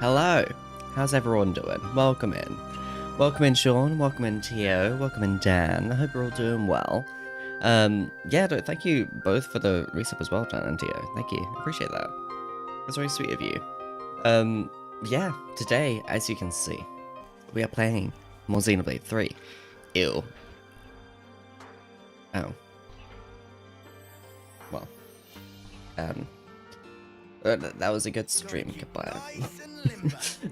Hello, how's everyone doing? Welcome in. Welcome in Sean, welcome in Tio, welcome in Dan. I hope you're all doing well. Yeah, thank you both for the resub as well, Dan and Tio. Thank you, appreciate that. That's very sweet of you. Yeah, today, as you can see, we are playing more Xenoblade 3. Ew. Oh. Well. That was a good stream, goodbye.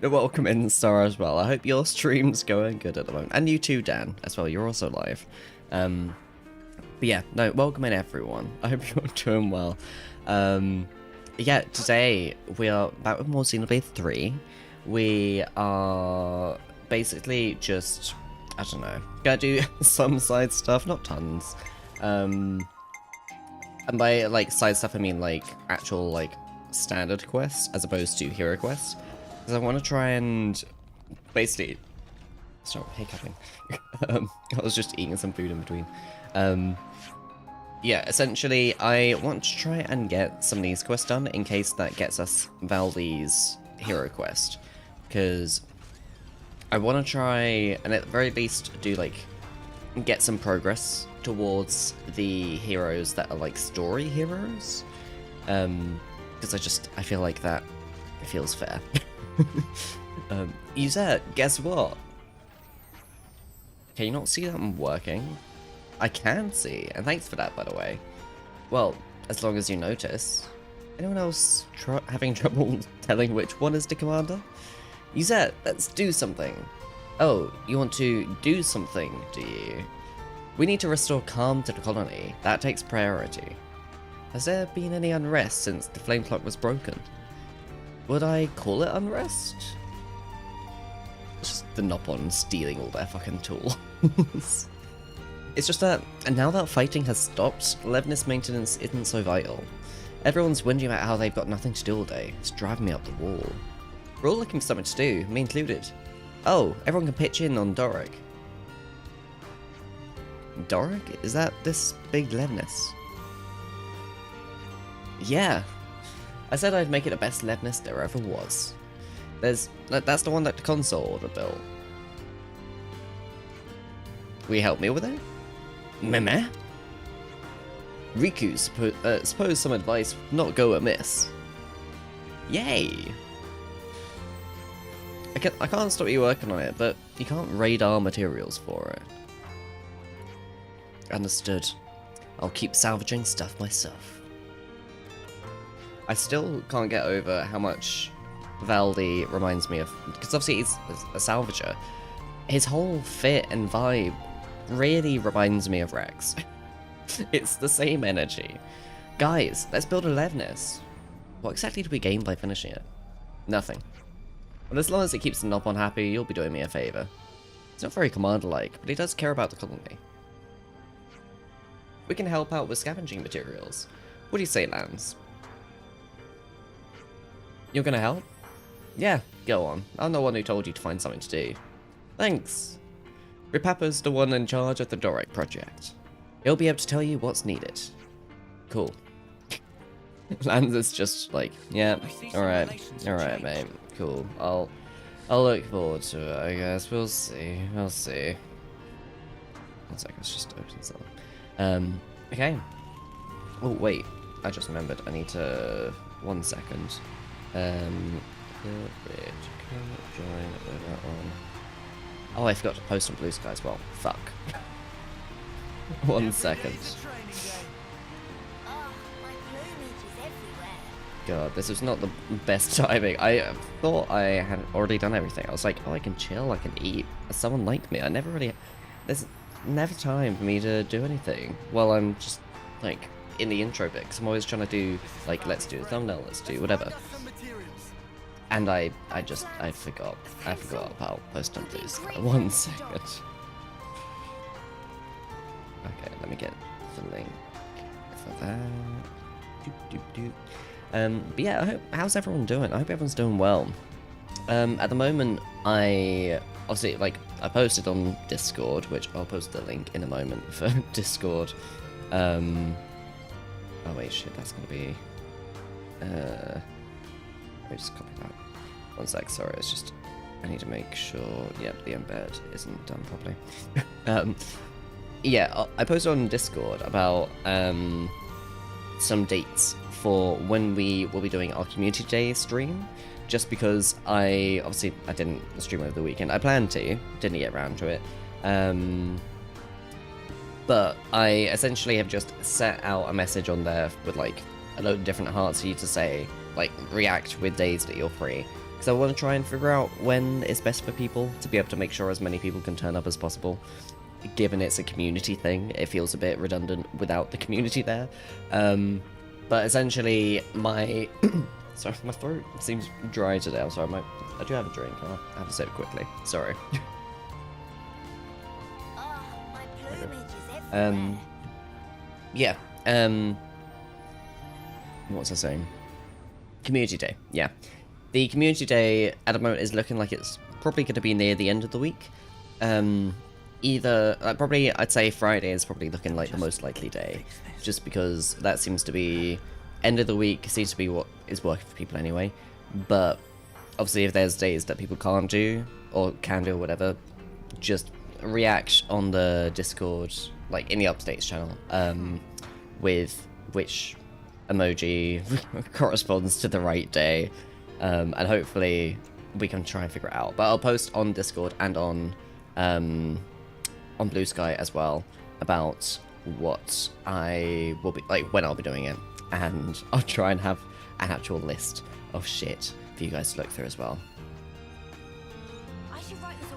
Welcome in, Star, as well. I hope your stream's going good at the moment. And you too, Dan, as well. You're also live. But yeah, no, welcome in, everyone. I hope you're doing well. Yeah, today we are back with more Xenoblade 3. We are basically just, I don't know, gonna do some side stuff, not tons. And by, like, side stuff, I mean, like, actual, like, standard quests as opposed to hero quests. Because I want to try and basically stop hiccuping. I was just eating some food in between. Yeah, essentially I want to try and get some of these quests done in case that gets us Valdi's hero quest, because I want to try and at the very least do, like, get some progress towards the heroes that are like story heroes, because I feel like that feels fair. User, guess what? Can you not see that I'm working? I can see, and thanks for that, by the way. Well, as long as you notice. Anyone else having trouble telling which one is the commander? User, let's do something. Oh, you want to do something, do you? We need to restore calm to the colony. That takes priority. Has there been any unrest since the flame clock was broken? Would I call it unrest? It's just the Nopon stealing all their fucking tools. It's just that, and now that fighting has stopped, Levnis maintenance isn't so vital. Everyone's whinging about how they've got nothing to do all day. It's driving me up the wall. We're all looking for something to do, me included. Oh, everyone can pitch in on Doric. Doric? Is that this big Levnis? Yeah. I said I'd make it the best Levnis there ever was. That's the one that the console order built. Will you help me with it? Meh? Riku, suppose some advice would not go amiss. Yay! I can't stop you working on it, but you can't radar materials for it. Understood. I'll keep salvaging stuff myself. I still can't get over how much Valdi reminds me of, because obviously he's a salvager. His whole fit and vibe really reminds me of Rex. It's the same energy. Guys, let's build a Levnis. What exactly do we gain by finishing it? Nothing. But as long as it keeps the Nopon happy, you'll be doing me a favour. He's not very commander-like, but he does care about the colony. We can help out with scavenging materials. What do you say, Lance? You're gonna help? Yeah, go on. I'm the one who told you to find something to do. Thanks. Ripapa's the one in charge of the Doric project. He'll be able to tell you what's needed. Cool. Lance is just like, yeah, alright, mate. Cool. I'll look forward to it, I guess. We'll see. One sec, let's just open something. Okay. Oh, wait. I just remembered. I need to... 1 second. Join that one. Oh, I forgot to post on Blue Sky as well. Fuck. 1 second. God, this was not the best timing. I thought I had already done everything. I was like, oh, I can chill, I can eat. Someone like me. There's never time for me to do anything while I'm just, like, in the intro bit, because I'm always trying to do, like, let's do a thumbnail, let's do whatever. And I forgot about post on Blue Sky. 1 second. Okay, let me get the link for that. But yeah, how's everyone doing? I hope everyone's doing well. At the moment, I posted on Discord, which I'll post the link in a moment for Discord. Oh wait, shit, that's gonna be. Let me just copy that. One sec, sorry, it's just, I need to make sure, yep, the embed isn't done properly. Yeah, I posted on Discord about some dates for when we will be doing our community day stream, just because I didn't stream over the weekend. I planned to, didn't get around to it. But I essentially have just set out a message on there with like a load of different hearts for you to say, like, react with days that you're free. Because I want to try and figure out when it's best for people to be able to make sure as many people can turn up as possible. Given it's a community thing, it feels a bit redundant without the community there. But essentially, my sorry, my throat seems dry today. I'm sorry, I do have a drink. I'll have a sip quickly. Sorry. Yeah. What's I saying? Community day. Yeah, the community day at the moment is looking like it's probably going to be near the end of the week. Either probably I'd say Friday is probably looking like the most likely day, just because that seems to be end of the week seems to be what is working for people anyway. But obviously, if there's days that people can't do or can do or whatever, just react on the Discord, like in the updates channel, with which emoji corresponds to the right day, and hopefully we can try and figure it out. But I'll post on Discord and on Blue Sky as well about what I will be like when I'll be doing it, and I'll try and have an actual list of shit for you guys to look through as well.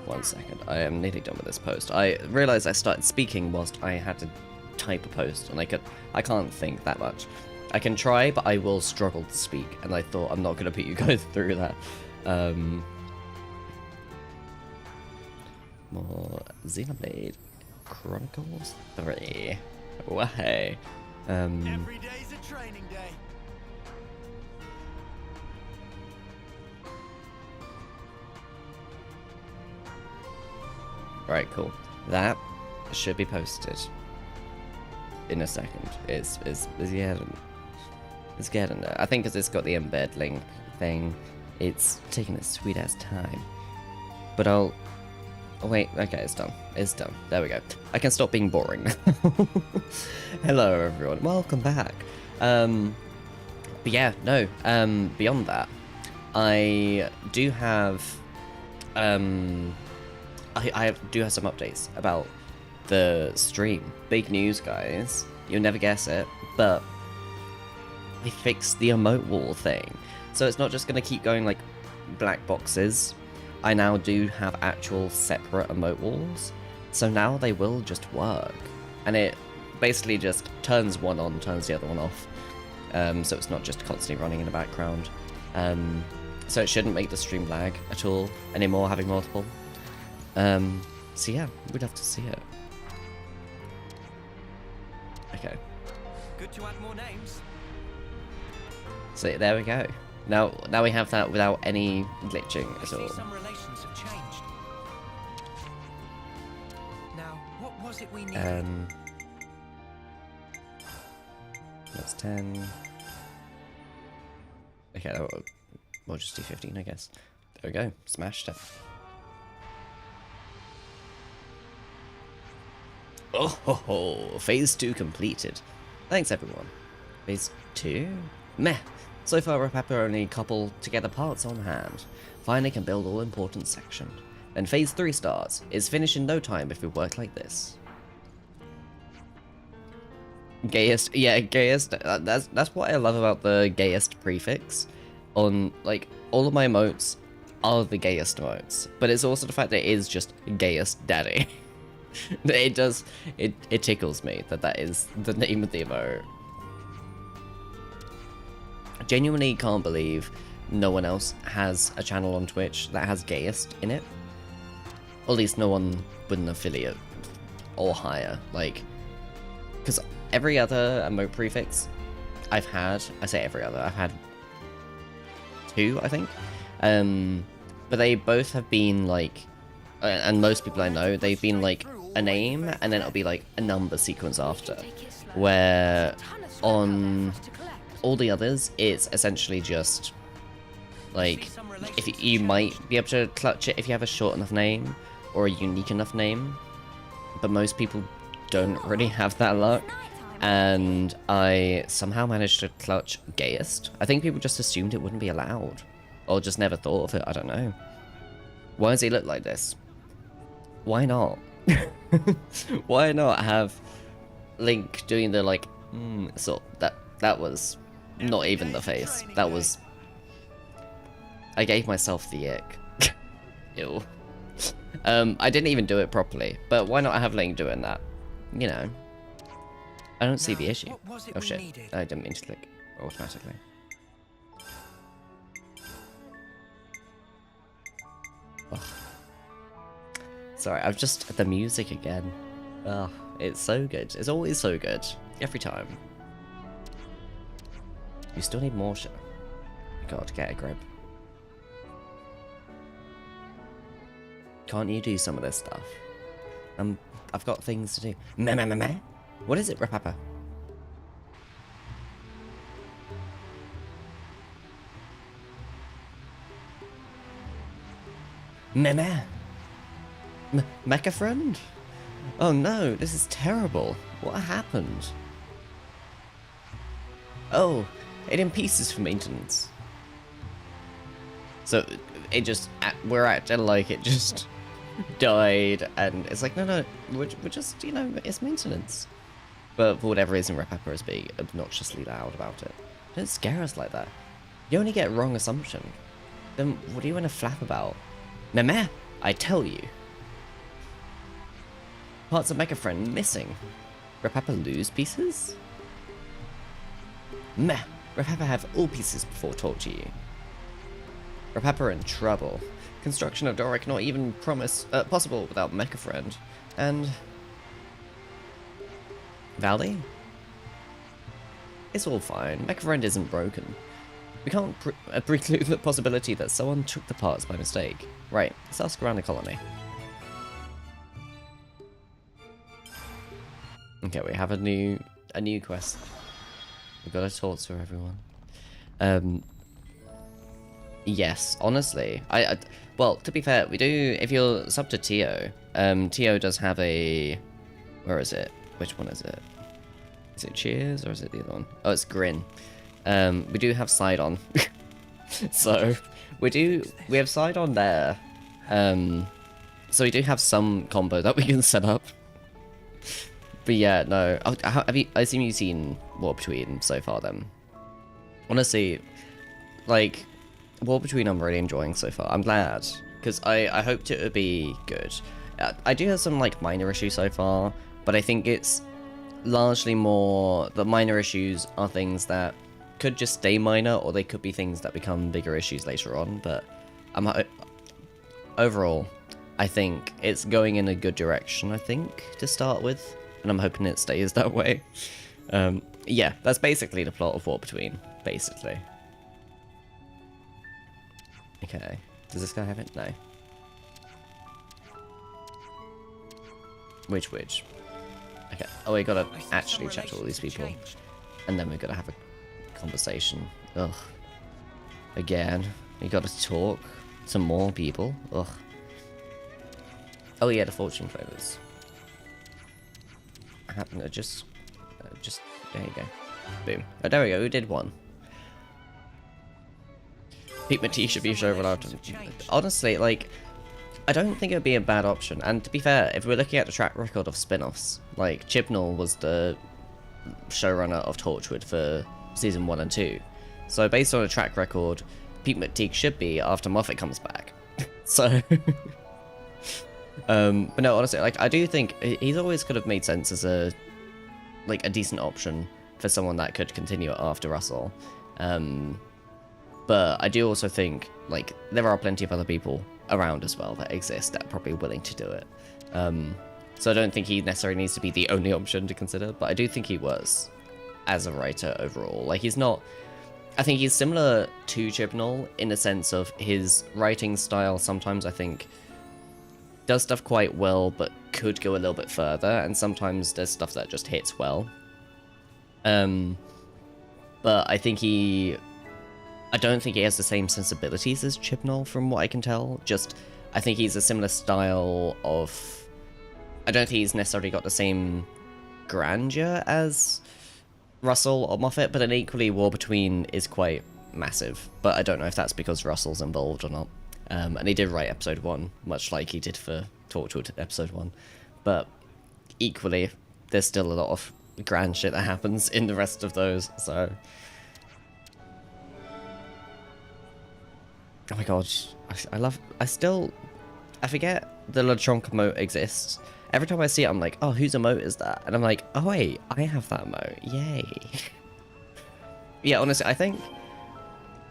One second, I am nearly done with this post. I realised I started speaking whilst I had to type a post, and I can't think that much. I can try, but I will struggle to speak, and I thought I'm not going to put you guys through that. More Xenoblade Chronicles 3. Why? Every day's a training day. Right, cool. That should be posted in a second. It's getting there. I think because it's got the embed link thing, it's taking its sweet ass time. But I'll... Oh, wait, okay, it's done. It's done. There we go. I can stop being boring now. Hello, everyone. Welcome back. But yeah, no. Beyond that, I do have... I do have some updates about the stream. Big news, guys. You'll never guess it, but they fixed the emote wall thing. So it's not just going to keep going like black boxes. I now do have actual separate emote walls. So now they will just work. And it basically just turns one on, turns the other one off. So it's not just constantly running in the background. So it shouldn't make the stream lag at all anymore, having multiple. So yeah, we'd have to see it. Okay. Good to add more names. So there we go. Now we have that without any glitching at all. Some relations have changed. Now, what was it we needed? That's 10. Okay, we'll just do 15, I guess. There we go. Smashed it. Oh ho ho! Phase 2 completed. Thanks everyone. Phase 2? Meh. So far we're only couple together parts on hand. Finally can build all important section. Then phase 3 starts. It's finished in no time if we work like this. Gayest, yeah, gayest. That's what I love about the gayest prefix. On like all of my emotes are the gayest emotes, but it's also the fact that it is just gayest daddy. It tickles me that is the name of the emote. I genuinely can't believe no one else has a channel on Twitch that has gayest in it. Or at least no one with an affiliate or higher. Like, because every other emote prefix I've had, I say every other, I've had 2, I think. But they both have been like, and most people I know, they've been like a name and then it'll be like a number sequence after. Where on all the others, it's essentially just Like, if you might be able to clutch it if you have a short enough name or a unique enough name, but most people don't really have that luck. And I somehow managed to clutch Gayest. I think people just assumed it wouldn't be allowed, or just never thought of it. I don't know. Why does he look like this? Why not? Why not have Link doing the like so that was not even the face. That was, I gave myself the ick. Ew. I didn't even do it properly, but why not have Link doing that? You know, I don't see the issue. Oh shit, I didn't mean to click automatically. Ugh. Sorry, I've just, the music again. Ugh, it's so good. It's always so good. Every time. You still need more shit. God, get a grip. Can't you do some of this stuff? I've got things to do. Meh. What is it, Rapapa? Meh. Mecha friend? Oh no, this is terrible. What happened? Oh, it in pieces for maintenance. So it just, we're acting like it just died, and it's like, no, we're just, you know, it's maintenance. But for whatever reason, Rapapa is being obnoxiously loud about it. Don't scare us like that. You only get wrong assumption. Then what do you want to flap about? Meh, I tell you. Parts of Mecha Friend missing. Rapapa lose pieces? Meh, Rapapa have all pieces before talk to you. Rapapa in trouble. Construction of Doric not even possible without Mecha Friend. And Valdi? It's all fine. Mecha Friend isn't broken. We can't preclude the possibility that someone took the parts by mistake. Right, let's ask around the colony. Okay, we have a new quest. We've got to talk to everyone. Yes, honestly, well, to be fair, we do. If you're sub to Tio, Tio does have a. Where is it? Which one is it? Is it Cheers or is it the other one? Oh, it's Grin. We do have Sidon. So we have Sidon there. So we do have some combo that we can set up. But yeah, no. I assume you've seen War Between so far then. Honestly, like, War Between I'm really enjoying so far. I'm glad, because I hoped it would be good. I do have some like minor issues so far, but I think it's largely more, the minor issues are things that could just stay minor, or they could be things that become bigger issues later on. But overall, I think it's going in a good direction, I think, to start with, and I'm hoping it stays that way. Yeah, that's basically the plot of War Between, basically. Okay, does this guy have it? No. Which? Okay, oh, we gotta actually chat to all these people, and then we're gonna have a conversation. Ugh. Again, we gotta talk to more people. Ugh. Oh yeah, the fortune flavors. Just there you go. Boom. Oh, there we go. We did one. Pete Matee should be shown out. Honestly, like, I don't think it would be a bad option. And to be fair, if we're looking at the track record of spin-offs, like, Chibnall was the showrunner of Torchwood for season 1 and 2. So based on a track record, Pete McTeague should be after Moffat comes back. So, but no, honestly, like, I do think he's always could have made sense as a decent option for someone that could continue it after Russell. But I do also think, like, there are plenty of other people around as well that exist that are probably willing to do it. So I don't think he necessarily needs to be the only option to consider, but I do think he was, as a writer overall. Like, he's not... I think he's similar to Chibnall in the sense of his writing style sometimes, I think, does stuff quite well, but could go a little bit further, and sometimes there's stuff that just hits well. But I think he I don't think he has the same sensibilities as Chibnall, from what I can tell. Just, I think he's a similar style of... I don't think he's necessarily got the same grandeur as Russell or Moffat, but an equally War Between is quite massive. But I don't know if that's because Russell's involved or not. And he did write episode 1, much like he did for Torchwood episode 1. But equally, there's still a lot of grand shit that happens in the rest of those, so... Oh my god, I forget the LeChonk emote exists. Every time I see it, I'm like, oh, whose emote is that? And I'm like, oh wait, I have that emote, yay. Yeah, honestly, I think,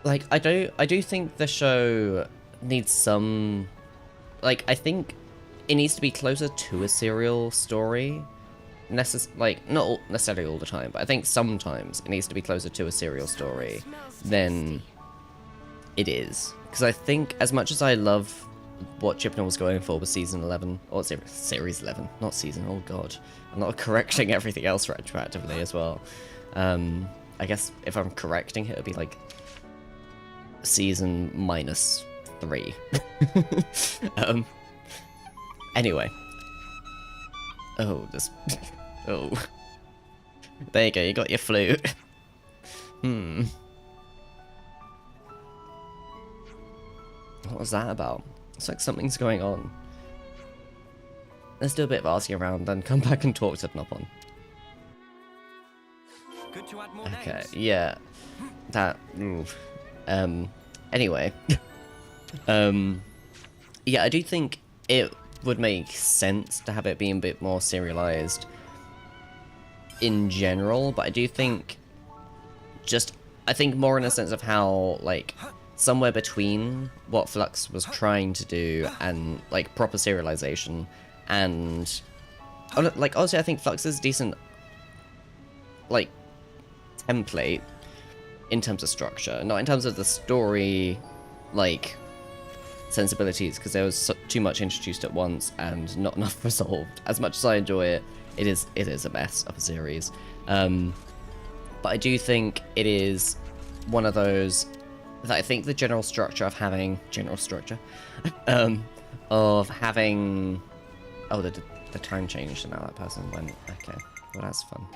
like, I do think the show needs some, like, I think it needs to be closer to a serial story. Like, not necessarily all the time, but I think sometimes it needs to be closer to a serial story than it is. Because I think, as much as I love what Chibnall was going for with season 11, or series 11, not season, oh god. I'm not correcting everything else retroactively as well. I guess if I'm correcting it, it'd be like season -3. Anyway. Oh, this... Oh. There you go, you got your flute. What was that about? It's like something's going on. Let's do a bit of asking around, then come back and talk to Nopon. Good to add more Okay, names. yeah. That... Anyway. Yeah, I do think it would make sense to have it being a bit more serialized in general, but I do think I think more in a sense of how, like, somewhere between what Flux was trying to do and, like, proper serialization and, like, honestly, I think Flux is a decent, like, template in terms of structure, not in terms of the story, like, sensibilities, because there was too much introduced at once and not enough resolved. As much as I enjoy it, it is a mess of a series. But I do think it is one of those that I think the general structure of having oh, the time changed and now that person went. Okay, well that's fun.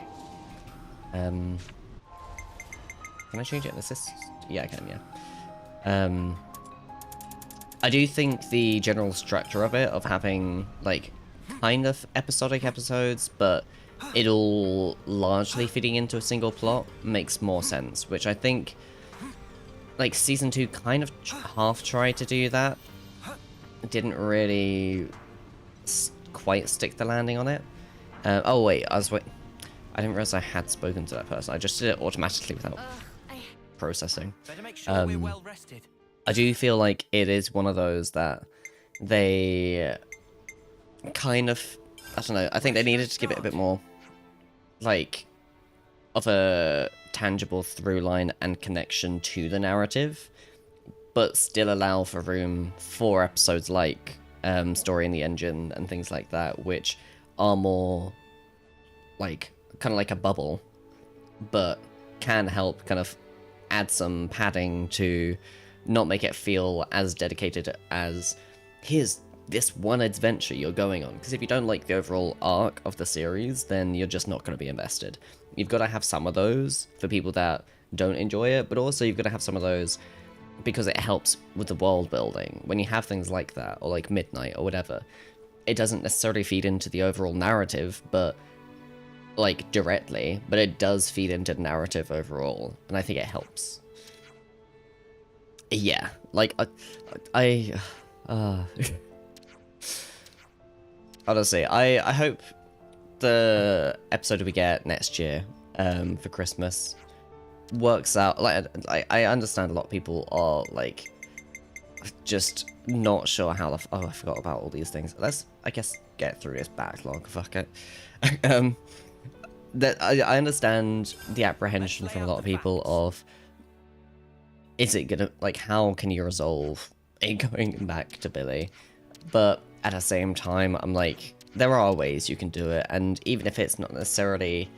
Can I change it in assist? Yeah, I can. Yeah. I do think the general structure of it, of having, like, kind of episodic episodes, but it all largely fitting into a single plot, makes more sense, which I think, like, Season 2 kind of half tried to do that. It didn't really quite stick the landing on it. Oh, wait, I didn't realize I had spoken to that person. I just did it automatically without processing. Better make sure we're well rested. I do feel like it is one of those that they kind of, I don't know, I think they needed to give it a bit more, like, of a tangible through line and connection to the narrative, but still allow for room for episodes like Story in the Engine and things like that, which are more, like, kind of like a bubble, but can help kind of add some padding to not make it feel as dedicated as, here's this one adventure you're going on. Because if you don't like the overall arc of the series, then you're just not going to be invested. You've got to have some of those for people that don't enjoy it, but also you've got to have some of those because it helps with the world building. When you have things like that, or like Midnight or whatever, it doesn't necessarily feed into the overall narrative, but like directly, but it does feed into the narrative overall, and I think it helps. Yeah, like, honestly, I hope the episode we get next year, for Christmas, works out. Like, I understand a lot of people are, like, just not sure how the... Oh, I forgot about all these things. Let's, I guess, get through this backlog, fuck it. That I understand the apprehension from a lot of people of, is it gonna, like, how can you resolve it going back to Billy? But at the same time, I'm like, there are ways you can do it, and even if it's not necessarily,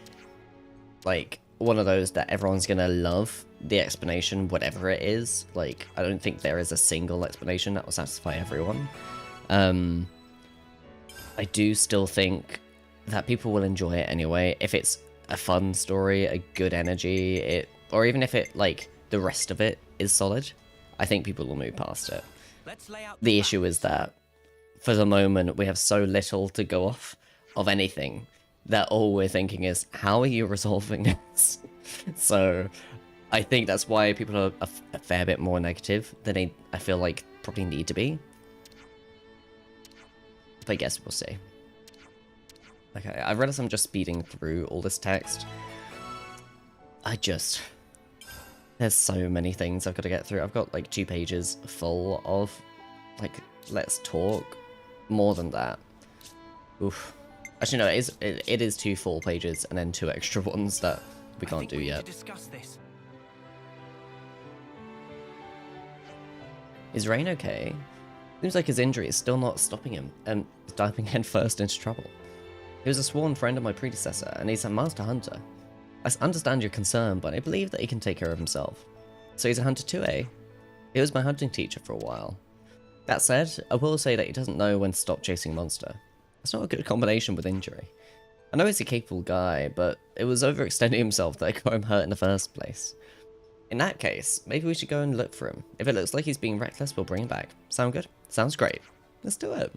like, one of those that everyone's gonna love the explanation, whatever it is. Like, I don't think there is a single explanation that will satisfy everyone. I do still think that people will enjoy it anyway. If it's a fun story, a good energy, or even if it, like, the rest of it is solid, I think people will move past it. Let's lay out The issue is that, for the moment, we have so little to go off of anything that all we're thinking is, how are you resolving this? So, I think that's why people are a fair bit more negative than I feel like probably need to be. But I guess we'll see. Okay, I realize I'm just speeding through all this text. There's so many things I've got to get through. I've got like 2 pages full of, like, let's talk. More than that. Oof. Actually, no, it is 2 full pages and then 2 extra ones that we can't do yet. Discuss this. Is Rain okay? Seems like his injury is still not stopping him and diving headfirst into trouble. He was a sworn friend of my predecessor, and he's a master hunter. I understand your concern, but I believe that he can take care of himself. So he's a hunter too, eh? He was my hunting teacher for a while. That said, I will say that he doesn't know when to stop chasing monster. That's not a good combination with injury. I know he's a capable guy, but it was overextending himself that got him hurt in the first place. In that case, maybe we should go and look for him. If it looks like he's being reckless, we'll bring him back. Sound good? Sounds great. Let's do it.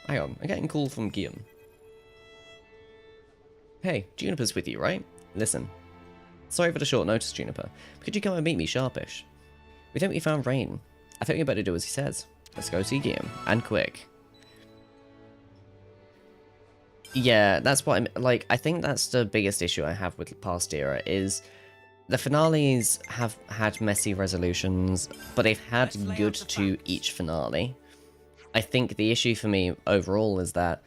Hang on, I'm getting a call from Guillaume. Hey, Juniper's with you, right? Listen. Sorry for the short notice, Juniper, but could you come and meet me sharpish? We think we found Rain. I think we better do as he says. Let's go see Guillaume, and quick. Yeah, that's what I'm, like, I think that's the biggest issue I have with past era, is the finales have had messy resolutions, but they've had good to each finale. I think the issue for me overall is that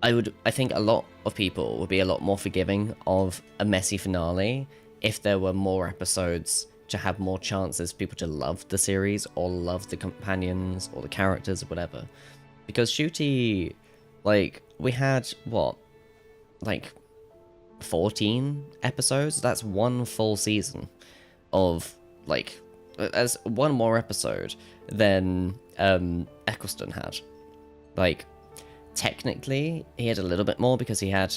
I think a lot of people would be a lot more forgiving of a messy finale if there were more episodes to have more chances for people to love the series or love the companions or the characters or whatever. Because Shooty, like, we had, what, like 14 episodes? That's 1 full season of, like, as 1 more episode than Eccleston had. Like, technically, he had a little bit more because he had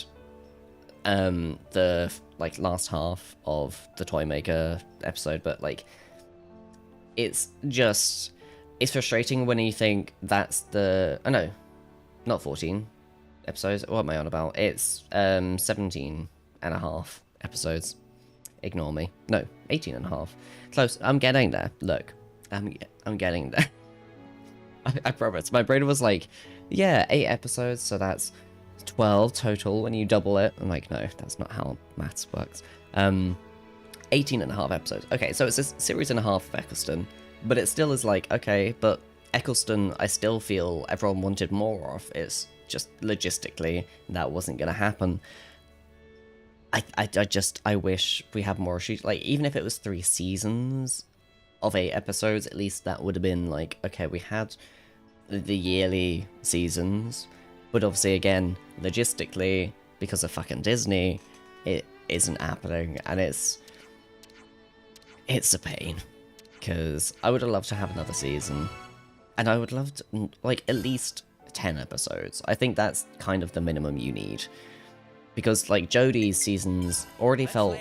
the, like, last half of the Toymaker episode, but, like, it's frustrating when you think that's the, oh no, not 14 episodes, what am I on about? It's 17 and a half episodes. Ignore me. No, 18 and a half. Close. I'm getting there. Look, I'm getting there. I promise. My brain was like, yeah, 8 episodes, so that's 12 total when you double it. I'm like, no, that's not how maths works. 18 and a half episodes. Okay, so it's a series and a half of Eccleston, but it still is like, okay, but Eccleston, I still feel everyone wanted more of. It's just logistically, that wasn't going to happen. I wish we had more shoots. Like, even if it was 3 seasons of 8 episodes, at least that would have been like, okay, we had the yearly seasons, but obviously, again, logistically, because of fucking Disney, it isn't happening, and it's a pain, because I would have loved to have another season, and I would love to, like, at least 10 episodes. I think that's kind of the minimum you need, because, like, Jodie's seasons already felt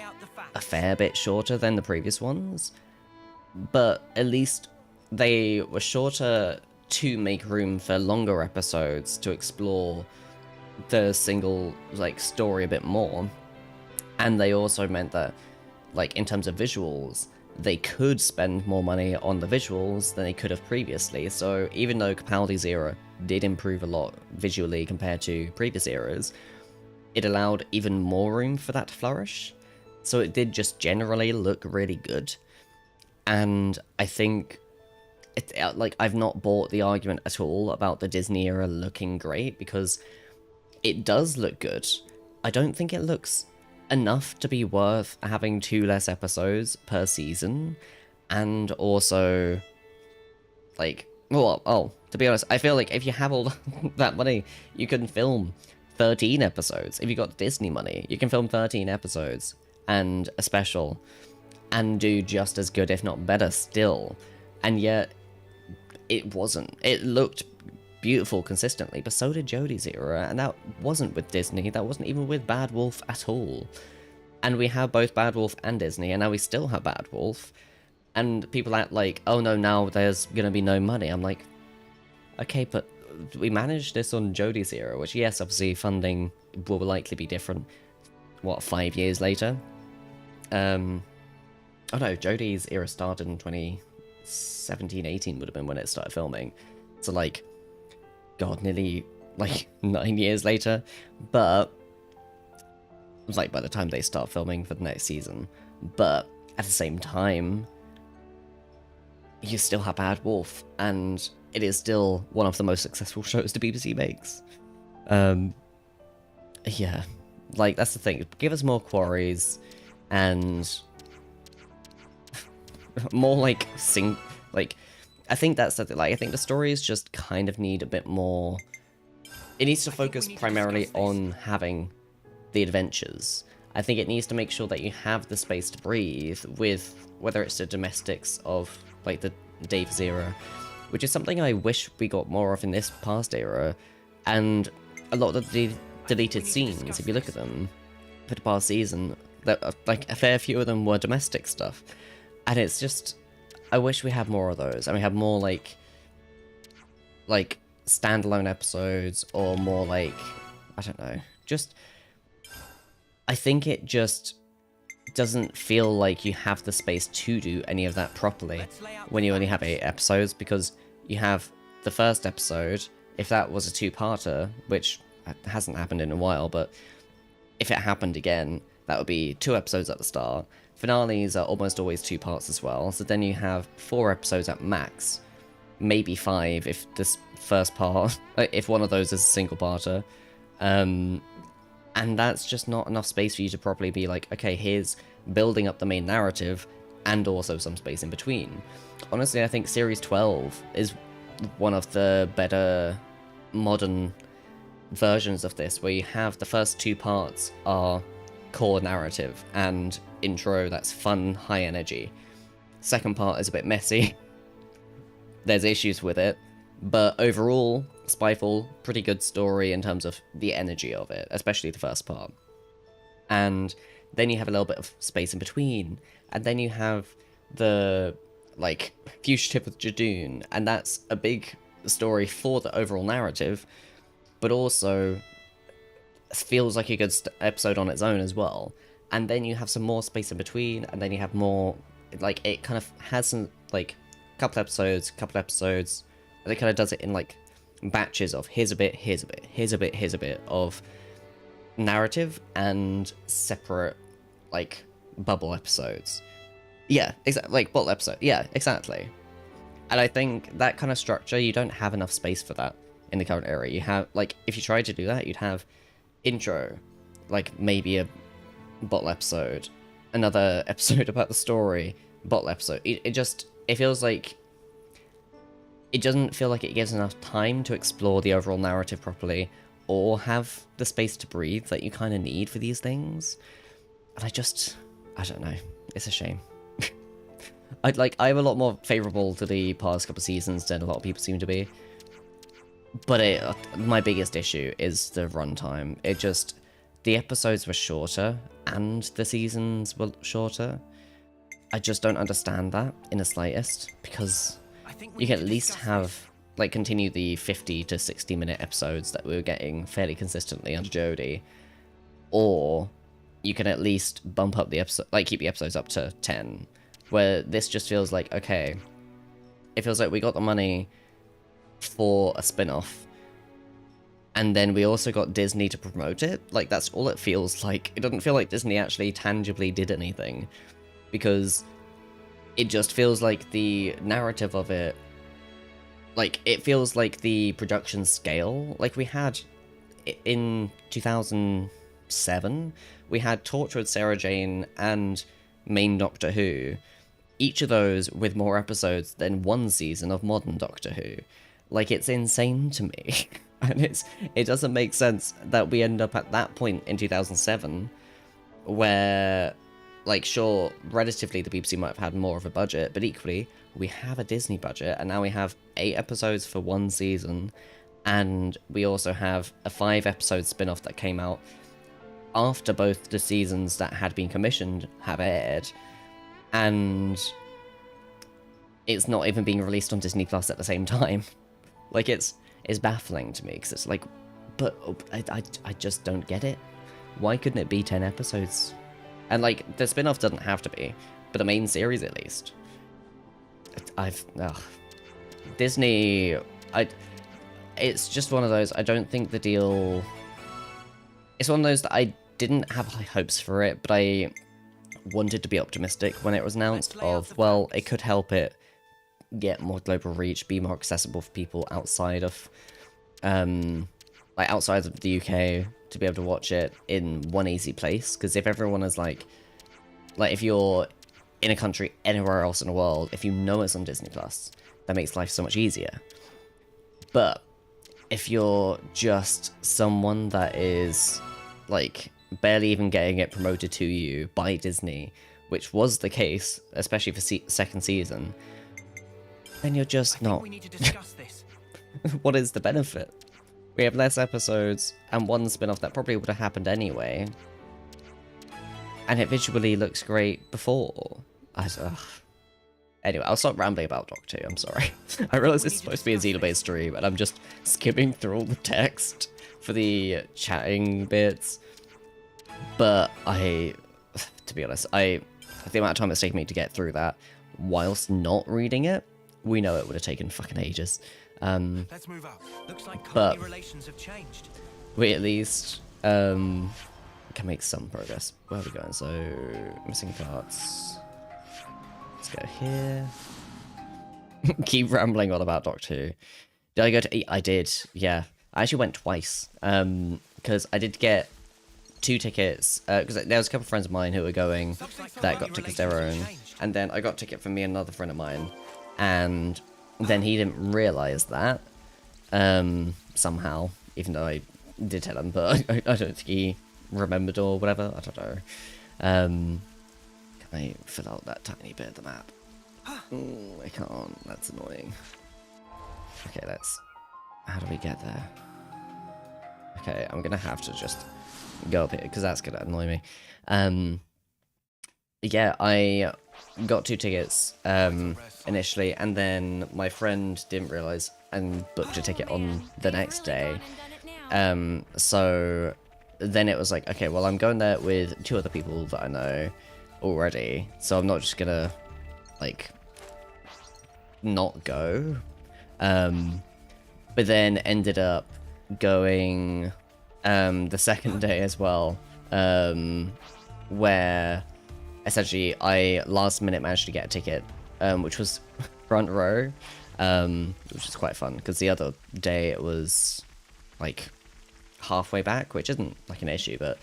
a fair bit shorter than the previous ones, but at least they were shorter to make room for longer episodes to explore the single, like, story a bit more. And they also meant that, like, in terms of visuals, they could spend more money on the visuals than they could have previously. So even though Capaldi's era did improve a lot visually compared to previous eras, it allowed even more room for that to flourish. So it did just generally look really good. And I think, like, I've not bought the argument at all about the Disney era looking great, because it does look good. I don't think it looks enough to be worth having 2 less episodes per season, and also, like, well, oh, to be honest, I feel like if you have all that money, you can film 13 episodes. If you got Disney money, you can film 13 episodes and a special and do just as good, if not better, still. And yet, it wasn't. It looked beautiful consistently, but so did Jodie's era, and that wasn't with Disney. That wasn't even with Bad Wolf at all. And we have both Bad Wolf and Disney, and now we still have Bad Wolf. And people act like, oh no, now there's gonna be no money. I'm like, okay, but we managed this on Jodie's era, which, yes, obviously funding will likely be different, what, 5 years later? Oh no, Jodie's era started in 2017-18 would have been when it started filming. So, like, God, nearly, like, 9 years later. But, like, by the time they start filming for the next season. But, at the same time, you still have Bad Wolf, and it is still one of the most successful shows the BBC makes. Yeah, like, that's the thing. Give us more quarries, and more, like, I think that's the thing. Like, I think the stories just kind of need a bit more. It needs to focus primarily on having the adventures. I think it needs to make sure that you have the space to breathe with, whether it's the domestics of, like, the Dave's era, which is something I wish we got more of in this past era, and a lot of the deleted scenes, if you look at them, for the past season, like, a fair few of them were domestic stuff, and it's just, I wish we had more of those, and we had more, like, standalone episodes, or more, like, I don't know, just, I think it just doesn't feel like you have the space to do any of that properly when you only have 8 episodes, because you have the first episode, if that was a 2-parter, which hasn't happened in a while, but if it happened again, that would be 2 episodes at the start. Finales are almost always 2 parts as well, so then you have 4 episodes at max, maybe 5 if this first part, if one of those is a single-parter, and that's just not enough space for you to properly be like, okay, here's building up the main narrative, and also some space in between. Honestly, I think Series 12 is one of the better modern versions of this, where you have the first 2 parts are core narrative and intro that's fun, high energy. Second part is a bit messy. There's issues with it, but overall, Spyfall, pretty good story in terms of the energy of it, especially the first part. And then you have a little bit of space in between, and then you have the, like, Fugitive with Jadoon, and that's a big story for the overall narrative, but also feels like a good episode on its own as well. And then you have some more space in between, and then you have more, like, it kind of has some, like, couple episodes, and it kind of does it in, like, batches of here's a bit, here's a bit, here's a bit, here's a bit of narrative and separate, like, bubble episodes. Yeah, exactly, like, bottle episode. Yeah, exactly. And I think that kind of structure, you don't have enough space for that in the current era. You have, like, if you tried to do that, you'd have intro, like, maybe a bottle episode, another episode about the story, bottle episode. It feels like, it doesn't feel like it gives enough time to explore the overall narrative properly, or have the space to breathe that you kind of need for these things. And I don't know, it's a shame. I'm a lot more favourable to the past couple seasons than a lot of people seem to be. But my biggest issue is the runtime. The episodes were shorter, and the seasons were shorter. I just don't understand that in the slightest, because you can at least have, like, continue the 50 to 60 minute episodes that we were getting fairly consistently under Jodie, or you can at least bump up the episode, like, keep the episodes up to 10, where this just feels like, okay, it feels like we got the money for a spin-off, and then we also got Disney to promote it. Like, that's all it feels like. It doesn't feel like Disney actually tangibly did anything, because it just feels like the narrative of it, like, it feels like the production scale, like, we had in 2007, we had Torchwood Sarah Jane and Main Doctor Who, each of those with more episodes than one season of modern Doctor Who. Like, it's insane to me. And it doesn't make sense that we end up at that point in 2007 where like, sure, relatively the BBC might have had more of a budget, but equally, we have a Disney budget, and now we have 8 episodes for one season, and we also have a 5-episode spin-off that came out after both the seasons that had been commissioned have aired, and it's not even being released on Disney Plus at the same time. Like, it's baffling to me, because it's like, but I just don't get it. Why couldn't it be 10 episodes? And, like, the spin-off doesn't have to be, but the main series at least. Disney, it's just one of those, I don't think the deal... It's one of those that I didn't have high hopes for it, but I wanted to be optimistic when it was announced of, well, it could help it get more global reach, be more accessible for people outside of, like, outside of the UK, to be able to watch it in one easy place. Because if everyone is like if you're in a country anywhere else in the world, if you know it's on Disney Plus, that makes life so much easier. But if you're just someone that is, like, barely even getting it promoted to you by Disney, which was the case, especially for second season, then you're just not... We need to discuss this. What is the benefit? We have less episodes, and one spin-off that probably would have happened anyway. And it visually looks great before. Anyway, I'll stop rambling about Doctor 2, I'm sorry. I realise this is supposed to be a Xenoblade stream, and I'm just skimming through all the text for the chatting bits. But to be honest, the amount of time it's taken me to get through that, whilst not reading it, we know it would have taken fucking ages. Let's move up. Looks like company relations have changed. We at least can make some progress. Where are we going? So, missing parts. Let's go here. Keep rambling on about Doctor Who. Did I go to eat? I did, yeah. I actually went twice. Because I did get 2 tickets. Because there was a couple of friends of mine who were going that got tickets their own. And then I got a ticket from me and another friend of mine. And then he didn't realise that. Somehow. Even though I did tell him. But I don't think he remembered or whatever. I don't know. Can I fill out that tiny bit of the map? Ooh, I can't. That's annoying. Okay, let's... How do we get there? Okay, I'm gonna have to just go up here, because that's gonna annoy me. Yeah, I got 2 tickets initially, and then my friend didn't realise and booked a ticket on the next day. So then it was like, okay, well, I'm going there with 2 other people that I know already, so I'm not just gonna, like, not go. But then ended up going the second day as well, where essentially I last minute managed to get a ticket, which was front row, which is quite fun, because the other day it was like halfway back, which isn't like an issue, but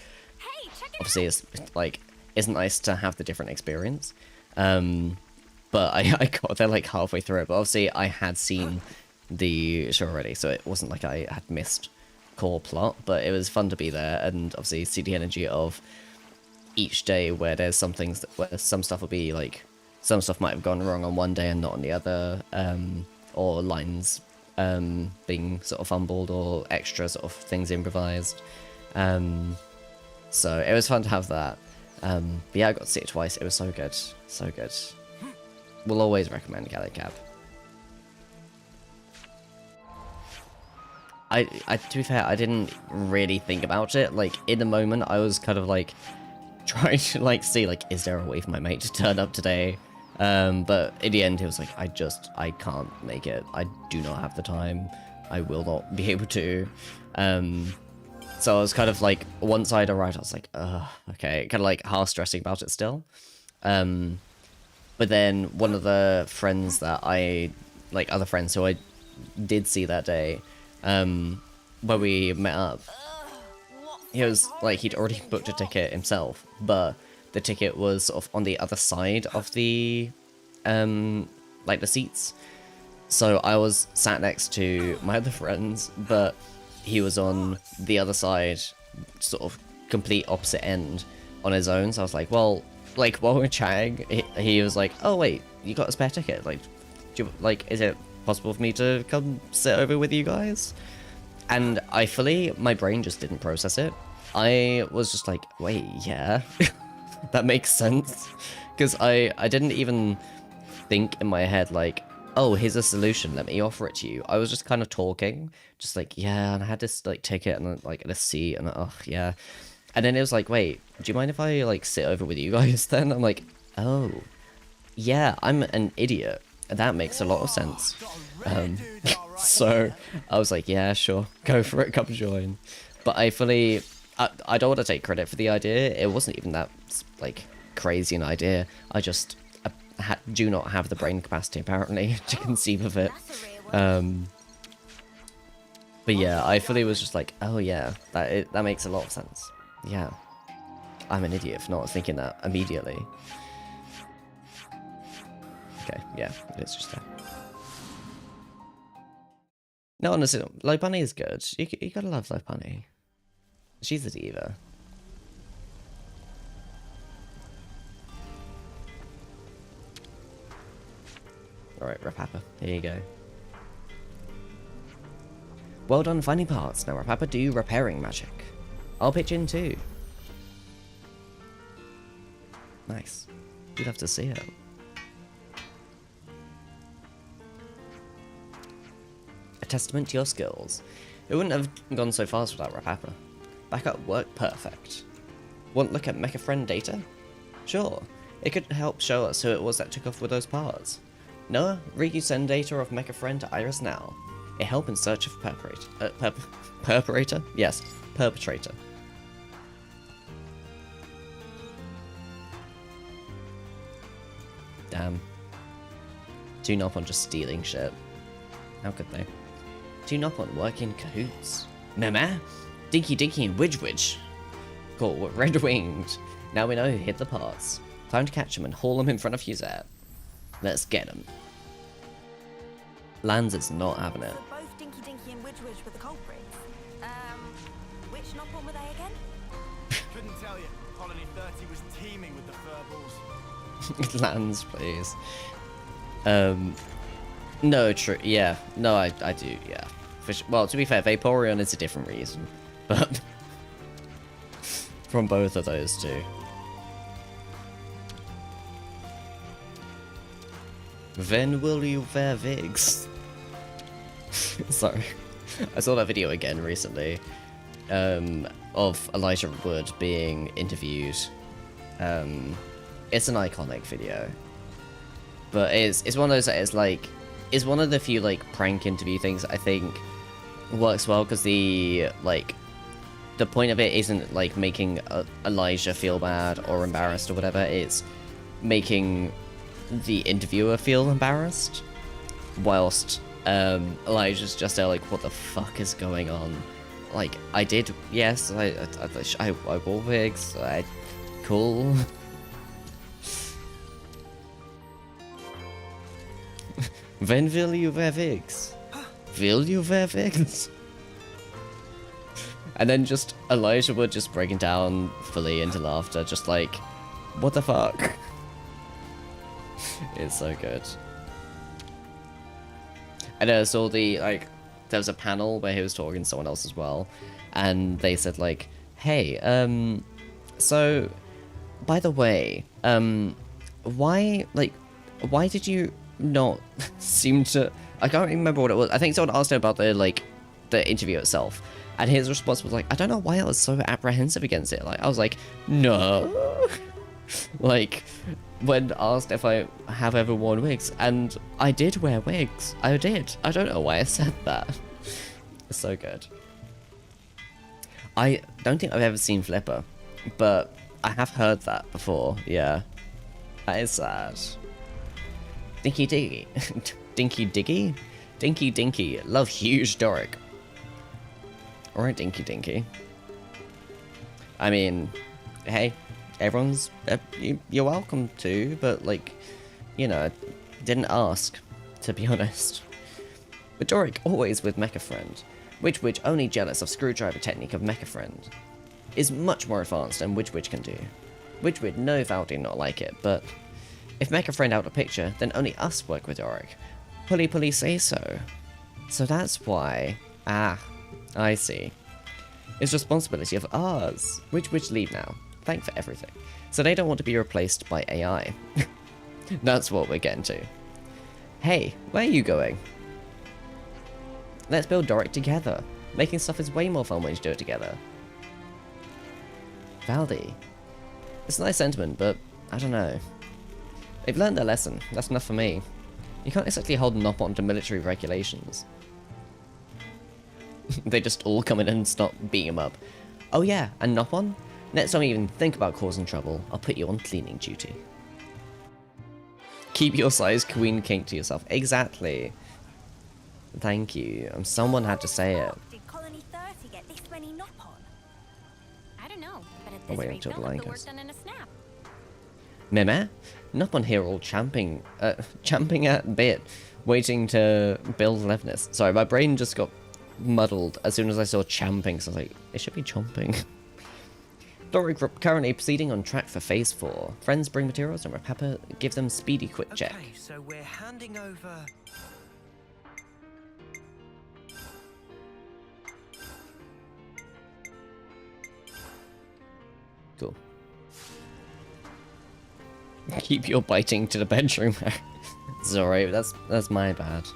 obviously it's like, isn't nice to have the different experience. But I got there like halfway through it, but obviously I had seen the show already, so it wasn't like I had missed core plot, but it was fun to be there, and obviously see the energy of each day, where there's some things that, where some stuff will be like, some stuff might have gone wrong on one day and not on the other, or lines being sort of fumbled, or extra sort of things improvised. So it was fun to have that. But yeah, I got to see it twice. It was so good, so good. We'll always recommend Gallic Cab. To be fair, I didn't really think about it. Like, in the moment, I was kind of like trying to like see like, is there a way for my mate to turn up today? But in the end, it was like, I can't make it. I do not have the time. I will not be able to. So I was kind of like, once I'd arrived, I was like, okay, kind of like half stressing about it still. But then one of the friends that other friends who I did see that day, where we met up, he was like, he'd already booked a ticket himself, but the ticket was sort of on the other side of the, like the seats. So I was sat next to my other friends, but he was on the other side, sort of complete opposite end on his own. So I was like, well, like while we're chatting, he was like, "Oh wait, you got a spare ticket? Like, is it possible for me to come sit over with you guys?" And my brain just didn't process it. I was just like, "Wait, yeah, that makes sense," because I didn't even think in my head like, "Oh, here's a solution. Let me offer it to you." I was just kind of talking, just like, "Yeah," and I had this like ticket and like a seat, and oh yeah. And then it was like, wait, do you mind if I, like, sit over with you guys then? I'm like, oh, yeah, I'm an idiot. That makes a lot of sense. So I was like, yeah, sure, go for it, come join. But I don't want to take credit for the idea. It wasn't even that, like, crazy an idea. I just do not have the brain capacity, apparently, to conceive of it. But yeah, I fully was just like, oh yeah, that makes a lot of sense. Yeah, I'm an idiot for not thinking that immediately. Okay, yeah, it's just that. No, honestly, Low Bunny is good. You gotta love Low Bunny. She's a diva. Alright, Rapapa, here you go. Well done finding parts. Now Rapapa, do repairing magic. I'll pitch in too. Nice. You'd love to see it. A testament to your skills. It wouldn't have gone so fast without Rapapa. Backup worked perfect. Want to look at Mecha Friend data? Sure. It could help show us who it was that took off with those parts. Noah, Riku send data of Mecha Friend to Iris now. A help in search of perpetrator? Yes, perpetrator. Damn. Two Nopon just stealing shit. How could they? Two Nopon work in cahoots. Meh? Dinky Dinky and Widge Widge. Cool, Red Winged. Now we know who hid the parts. Time to catch him and haul him in front of Fusette. Let's get him. Lands is not having it. So both Dinky Dinky and Widge Widge were the culprits. Which Nopon were they again? Couldn't tell you. Colony 30 was teeming with the furballs. Lands, please. No, true. Yeah, no, I do. Yeah. Well, to be fair, Vaporeon is a different reason, but from both of those two. When will you wear wigs? Sorry, I saw that video again recently, of Elijah Wood being interviewed. It's an iconic video, but it's one of those that is one of the few like prank interview things I think works well, because the point of it isn't like making Elijah feel bad or embarrassed or whatever. It's making the interviewer feel embarrassed, whilst Elijah's just there like, what the fuck is going on? Like, I did, yes, I wore wigs, cool. When will you wear wigs? Will you wear wigs? And then just Elijah Wood just breaking down fully into laughter, just like, what the fuck? It's so good. And I saw there was a panel where he was talking to someone else as well, and they said like, hey, so, by the way, why did you not seem to, I can't remember what it was. I think someone asked him about the interview itself, and his response was like, I don't know why I was so apprehensive against it. Like, I was like, no. Like, when asked if I have ever worn wigs, and I did wear wigs. I did. I don't know why I said that. It's so good. I don't think I've ever seen Flipper, but I have heard that before. Yeah. That is sad. Dinky Diggy. Dinky Diggy? Dinky Dinky. Love huge Doric. Alright, Dinky Dinky. I mean, hey, everyone's... you're welcome to, but, like, you know, didn't ask, to be honest. But Doric always with Mecha Friend, which only jealous of screwdriver technique of Mecha Friend, is much more advanced than which can do. Which would know Valdi not like it, but if Mecha Friend out of picture, then only us work with Yorick. Pulley say so. So that's why. Ah, I see. It's responsibility of ours. Which leave now. Thank for everything. So they don't want to be replaced by AI. That's what we're getting to. Hey, where are you going? Let's build Doric together. Making stuff is way more fun when you do it together. Valdi. It's a nice sentiment, but I don't know. They've learned their lesson. That's enough for me. You can't exactly hold Nopon to military regulations. They just all come in and start beating him up. Oh yeah, and Nopon? Next time you even think about causing trouble, I'll put you on cleaning duty. Keep your size queen kink to yourself. Exactly. Thank you. Someone had to say it. Did Colony 30 get this many Nopon? I don't know, but at I'll this wait rate, until they'll the have line the work goes. done in a snap. Meme? Nopon here all champing at bit, waiting to build leftness. Sorry, my brain just got muddled as soon as I saw champing, so I was like, it should be chomping. Doric currently proceeding on track for phase 4. Friends bring materials and Pepper give them speedy quick check. Okay, so we're handing over. Cool. Keep your biting to the bedroom. Sorry, that's my bad.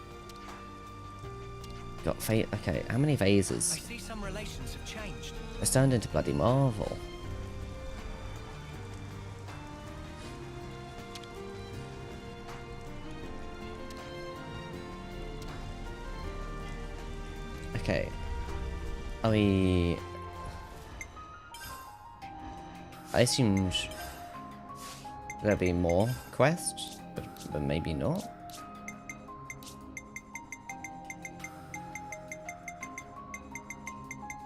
Got okay, how many I vases? see some relations have changed. It's turned into bloody Marvel. Okay. I assumed there'd be more quests, but maybe not.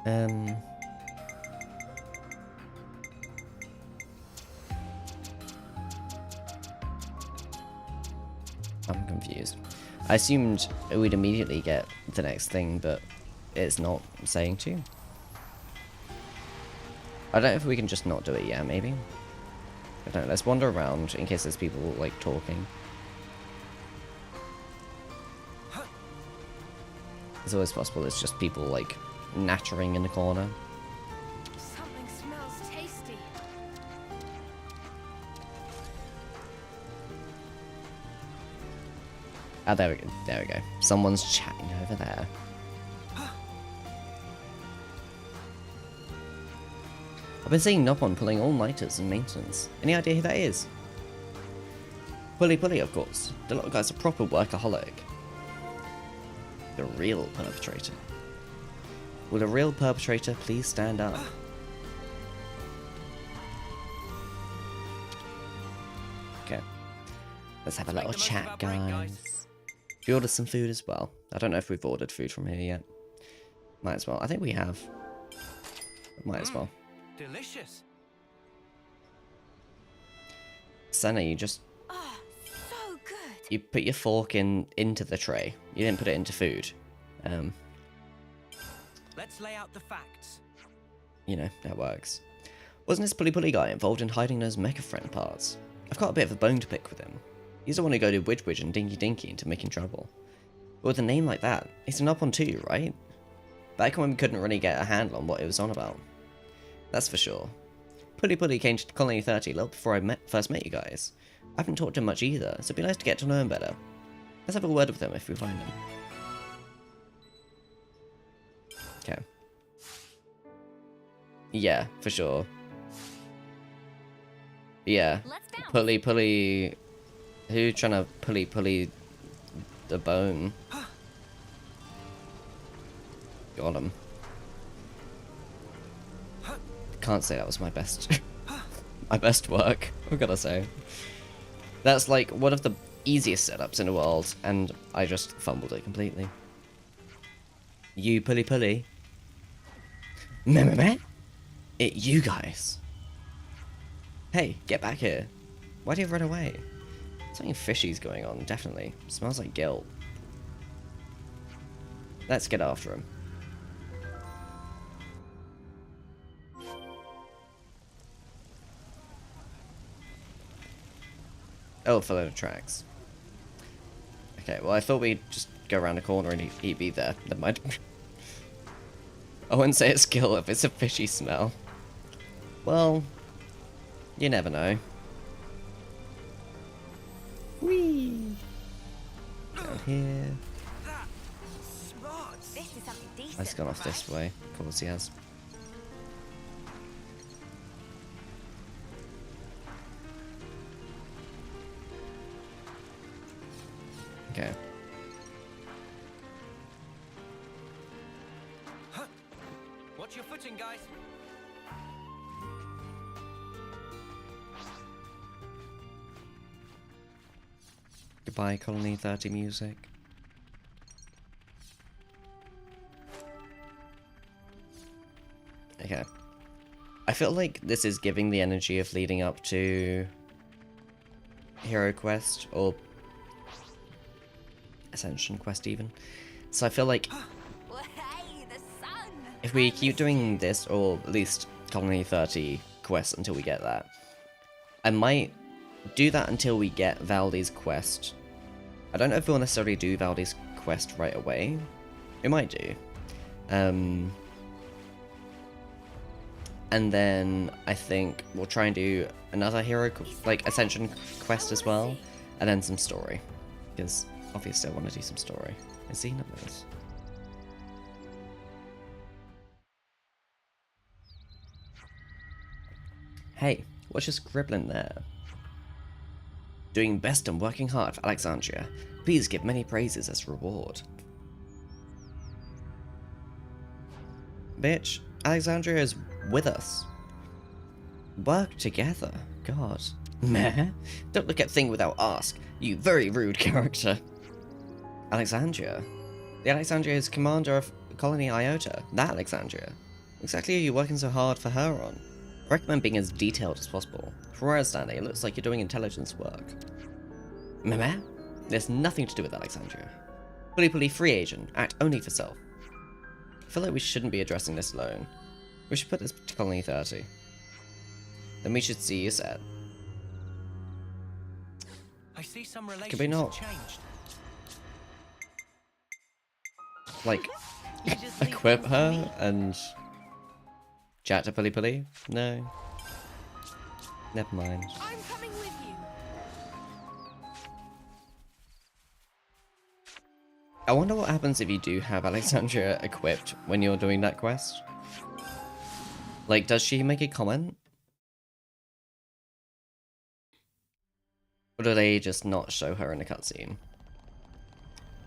I'm confused. I assumed we'd immediately get the next thing, but it's not saying to. I don't know if we can just not do it yet, maybe? I don't know, let's wander around in case there's people, like, talking. It's always possible it's just people, like, nattering in the corner. Something smells tasty. Ah, there we go. Someone's chatting over there. I've been seeing Nopon pulling all-nighters in maintenance. Any idea who that is? Pulley, of course. The little guy's a proper workaholic. The real perpetrator. Will a real perpetrator please stand up? Okay. Let's have a little chat, guys. We ordered some food as well. I don't know if we've ordered food from here yet. Might as well. I think we have. Might as well. Delicious. Senna, you just Oh, so good. you put your fork into the tray. You didn't put it into food. Let's lay out the facts. You know, that works. Wasn't this Pulley guy involved in hiding those Mecha Friend parts? I've got a bit of a bone to pick with him. He's the one who goaded Widge and Dinky into making trouble. But with a name like that, he's an up on two, right? Back when we couldn't really get a handle on what it was on about. That's for sure. Pulley came to Colony 30 a little before I first met you guys. I haven't talked to him much either, so it'd be nice to get to know him better. Let's have a word with him if we find him. Okay. Yeah, for sure. Yeah. Let's bounce. Pulley. Who trying to pulley the bone? Got him. Can't say that was my best my best work, I've gotta say. That's like one of the easiest setups in the world, and I just fumbled it completely. You pulley. Meh. It you guys. Hey, get back here. Why do you run away? Something fishy's going on, definitely. Smells like guilt. Let's get after him. Oh, follow the tracks. Okay, well I thought we'd just go around the corner and he'd be there. Never mind. I wouldn't say it's skill if it's a fishy smell. Well, you never know. Whee! Down here. This is something decent. He's gone off this way. Of course he has. Okay. Watch your footing, guys. Goodbye, Colony 30 music. Okay. I feel like this is giving the energy of leading up to Hero Quest, or Ascension Quest even. So I feel like Well, hey, the sun. if we keep doing this, or at least Colony 30 quest until we get that, I might do that until we get Valdi's quest. I don't know if we'll necessarily do Valdi's quest right away. We might do. And then I think we'll try and do another like Ascension quest as well, and then some story, because obviously I want to do some story. Is Xenoblade? Hey, what's your scribbling there? Doing best and working hard for Alexandria. Please give many praises as reward. Bitch, Alexandria is with us. Work together. God. Meh. Don't look at thing without ask. You very rude character. Alexandria? The Alexandria is commander of Colony Iota. That Alexandria. Exactly are you working so hard for her on? I recommend being as detailed as possible. From where I stand, it looks like you're doing intelligence work. Meh? There's nothing to do with Alexandria. Fully free agent. Act only for self. I feel like we shouldn't be addressing this alone. We should put this to Colony 30. Then we should see you set. I see some relations Could we not, have changed. like, equip her and chat to Puli? No. Never mind. I'm coming with you. I wonder what happens if you do have Alexandria equipped when you're doing that quest. Like, does she make a comment? Or do they just not show her in a cutscene?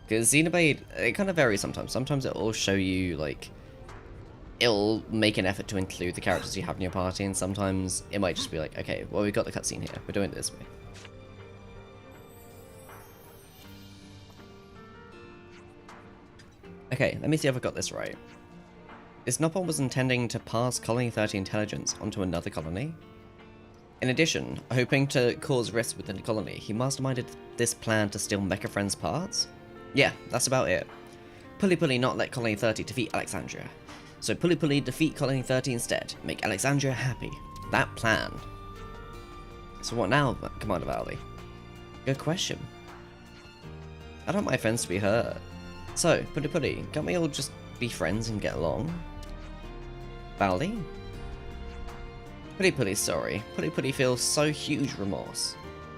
Because Xenoblade, it kind of varies sometimes. Sometimes it will show you, like, it'll make an effort to include the characters you have in your party, and sometimes it might just be like, okay, well, we've got the cutscene here. We're doing it this way. Okay, let me see if I got this right. This Nopon was intending to pass Colony 30 intelligence onto another colony. In addition, hoping to cause rifts within the colony, he masterminded this plan to steal Mecha Friend's parts? Yeah, that's about it. Puli not let Colony 30 defeat Alexandria. So Puli defeat Colony 30 instead, make Alexandria happy. That plan. So what now, Commander Valdi? Good question. I don't want my friends to be hurt. So, Puli, can't we all just be friends and get along? Valdi? Puli sorry. Puli feels so huge remorse.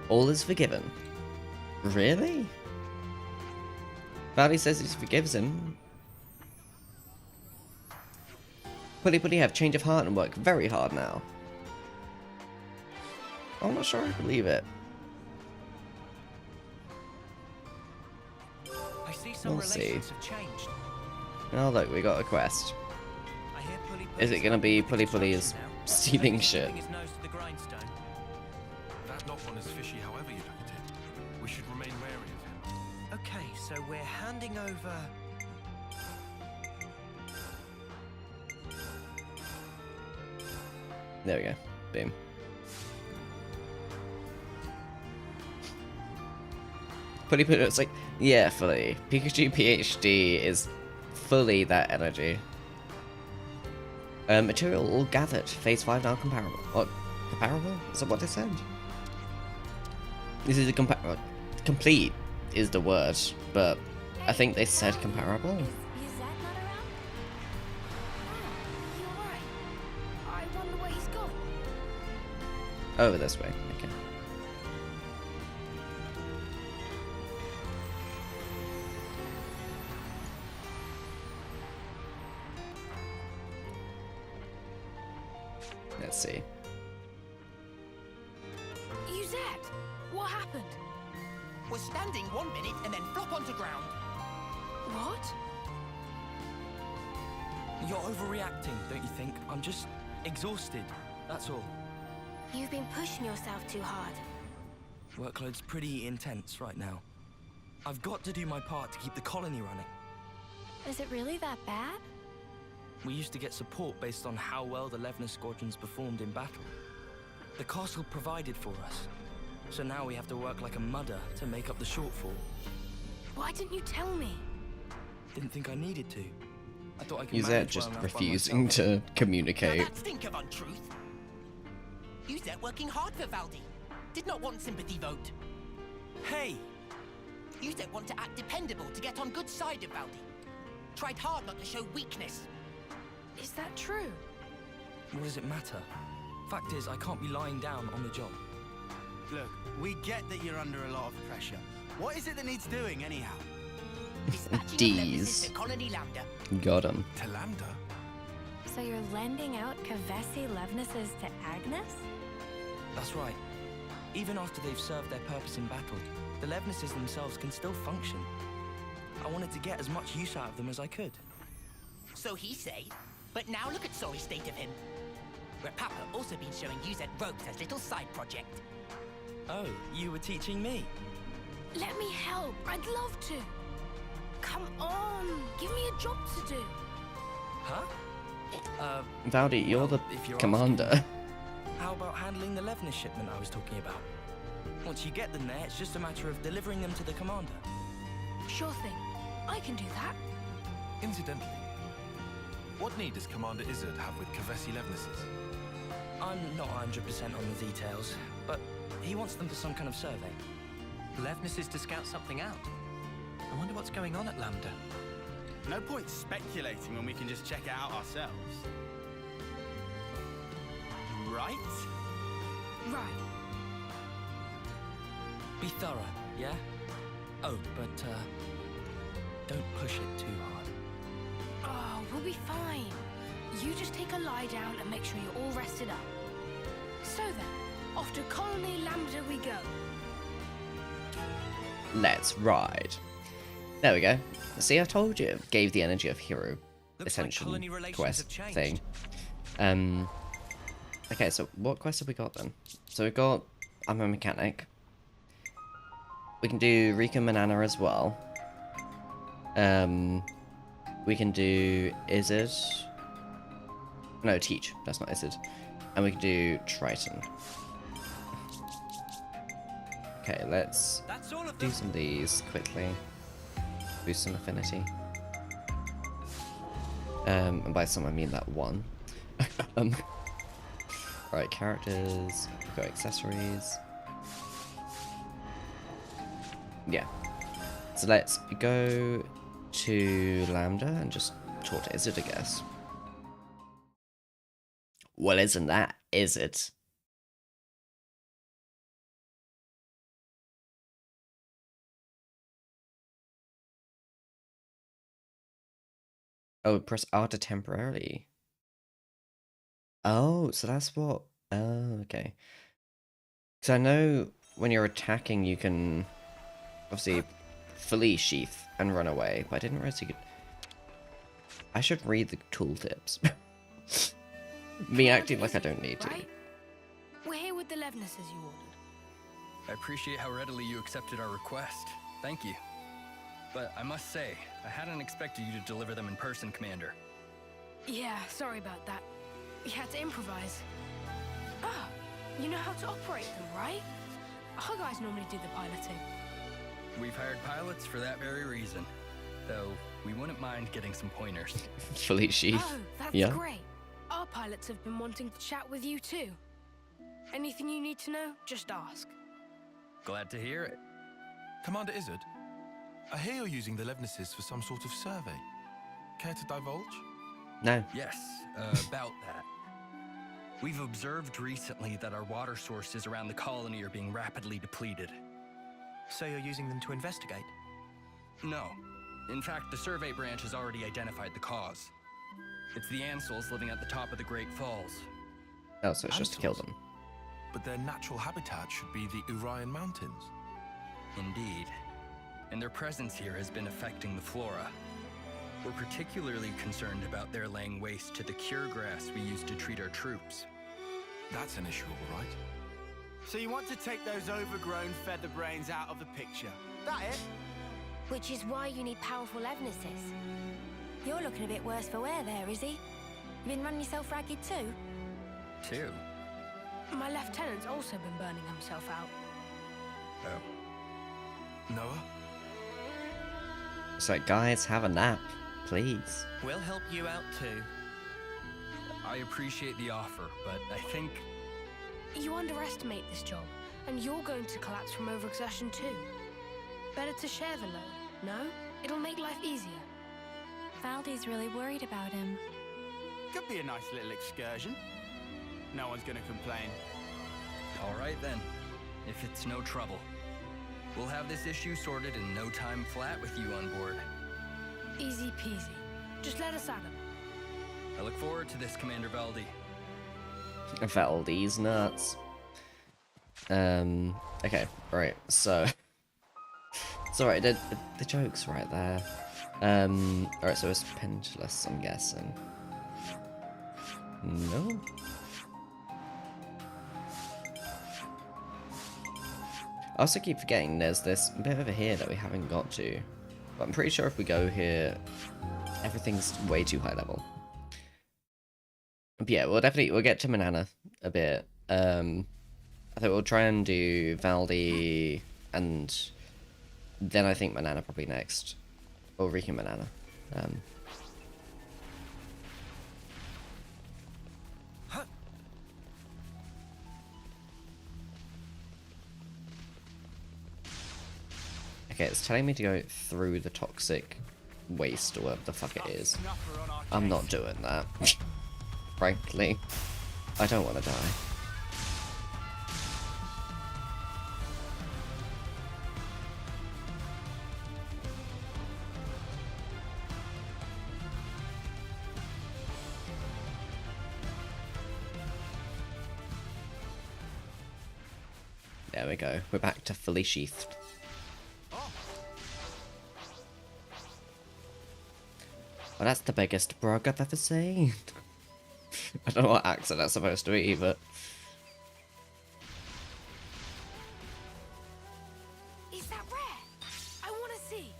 All is forgiven. Really? Valdi says he forgives him. Puli have change of heart and work very hard now. I'm not sure I believe it. I see some We'll see. relations have changed. Oh look, we got a quest. I hear Is it gonna be Puli is now. stealing shit? His nose to the grindstone. That not one is fishy however you look at it. We should remain wary of him. Okay, so we're handing over. There we go. Boom. Puli it's like, yeah, fully. Pikachu PhD is fully that energy. Material all gathered. Phase 5 now comparable. What? Comparable? Is that what they said? This is a complete is the word, but I think they said comparable. Is that not around? Oh, you're right. I wonder where he's gone. Over this way. Okay. Let's see. Yuzette, what happened? Was standing 1 minute and then flop onto ground. What? You're overreacting, don't you think? I'm just exhausted, that's all. You've been pushing yourself too hard. Workload's pretty intense right now. I've got to do my part to keep the colony running. Is it really that bad? We used to get support based on how well the Levner squadrons performed in battle. The castle provided for us, so now we have to work like a mudder to make up the shortfall. Why didn't you tell me? Didn't think I needed to. I thought I could Yuzette manage just well enough by refusing myself. to Now communicate. that stink of untruth. Yuzette working hard for Valdi. Did not want sympathy vote. Hey! Yuzette want to act dependable to get on good side of Valdi. Tried hard not to show weakness. Is that true? What does it matter? Fact is, I can't be lying down on the job. Look, we get that you're under a lot of pressure. What is it that needs doing, anyhow? Dispatching D's. of Levices to Colony Lambda. Got him. To Lambda? So you're lending out Kavesi Levnesses to Agnes? That's right. Even after they've served their purpose in battle, the Levnesses themselves can still function. I wanted to get as much use out of them as I could. So he say. But now look at sorry state of him. Where Papa also been showing Yuzette ropes as little side project. Oh, you were teaching me? Let me help. I'd love to. Come on. Give me a job to do. Huh? Valdi, you're the if you're commander. How about handling the Levner shipment I was talking about? Once you get them there, it's just a matter of delivering them to the commander. Sure thing. I can do that. Incidentally, what need does Commander Izzard have with Kavesi Levnesses? I'm not 100% on the details, but he wants them for some kind of survey. Levnesses to scout something out. I wonder what's going on at Lambda. No point speculating when we can just check it out ourselves. Right? Right. Be thorough, yeah? Oh, but don't push it too hard. Oh, we'll be fine. You just take a lie down and make sure you're all rested up. So then, off to Colony Lambda we go. Let's ride. There we go. See, I told you. Gave the energy of hero Looks like Ascension colony relations quest have changed. thing. Okay, so what quest have we got then? So we've got I'm a mechanic. We can do Rika Manana as well. We can do Izzard. No, Teach. That's not Izzard. And we can do Triton. Okay, let's That's all of do them. some of these quickly. Boost some affinity. And by some I mean that one. Right, characters. We've got accessories. Yeah. So let's go to Lambda and just talk to Izzard, I guess. Well, isn't that Izzard? Oh, press R to temporarily. Oh, so that's what... Oh, okay. Because I know when you're attacking, you can obviously fully sheath and run away, but I didn't realize you could... I should read the tooltips. Me acting like I don't need to. Right? We're here with the Levnesses you ordered. I appreciate how readily you accepted our request. Thank you. But I must say, I hadn't expected you to deliver them in person, Commander. Yeah, sorry about that. We had to improvise. Ah, you know how to operate them, right? Our guys normally do the piloting. We've hired pilots for that very reason. Though, we wouldn't mind getting some pointers. Fully sheath. Oh, that's Yeah. great. Our pilots have been wanting to chat with you too. Anything you need to know, just ask. Glad to hear it. Commander Izzard, I hear you're using the Levnesses for some sort of survey. Care to divulge? No. Yes, about that. We've observed recently that our water sources around the colony are being rapidly depleted. So you're using them to investigate? No. In fact, the survey branch has already identified the cause. It's the Ansels living at the top of the Great Falls. Oh, so it's just to kill Ansels? them. But their natural habitat should be the Urian Mountains. Indeed. And their presence here has been affecting the flora. We're particularly concerned about their laying waste to the cure grass we use to treat our troops. That's an issue, all right. So you want to take those overgrown feather brains out of the picture? That it? Which is why you need powerful Levnesses. You're looking a bit worse for wear there, is he? You been running yourself ragged too? Two? My lieutenant's also been burning himself out. Oh. Noah? So, guys, have a nap, please. We'll help you out too. I appreciate the offer, but I think... You underestimate this job, and you're going to collapse from overexertion too. Better to share the load, no? It'll make life easier. Valdi's really worried about him. Could be a nice little excursion. No one's gonna complain. All right then, if it's no trouble. We'll have this issue sorted in no time flat with you on board. Easy peasy. Just let us at him. I look forward to this, Commander Valdi. Valdi's nuts. Okay, right, so... It's alright, the joke's right there. Alright, so it's pendulous, I'm guessing. No? I also keep forgetting there's this bit over here that we haven't got to. But I'm pretty sure if we go here, everything's way too high level. But yeah, we'll get to Manana a bit. I think we'll try and do Valdi, and then I think Manana probably next. Or Ricky Manana. Okay, it's telling me to go through the toxic waste or whatever the fuck it is. I'm not doing that. Frankly, I don't want to die. There we go. We're back to fully sheathed. Well, that's the biggest brug I've ever seen. I don't know what accent that's supposed to be, but... Is that rare? I want to see.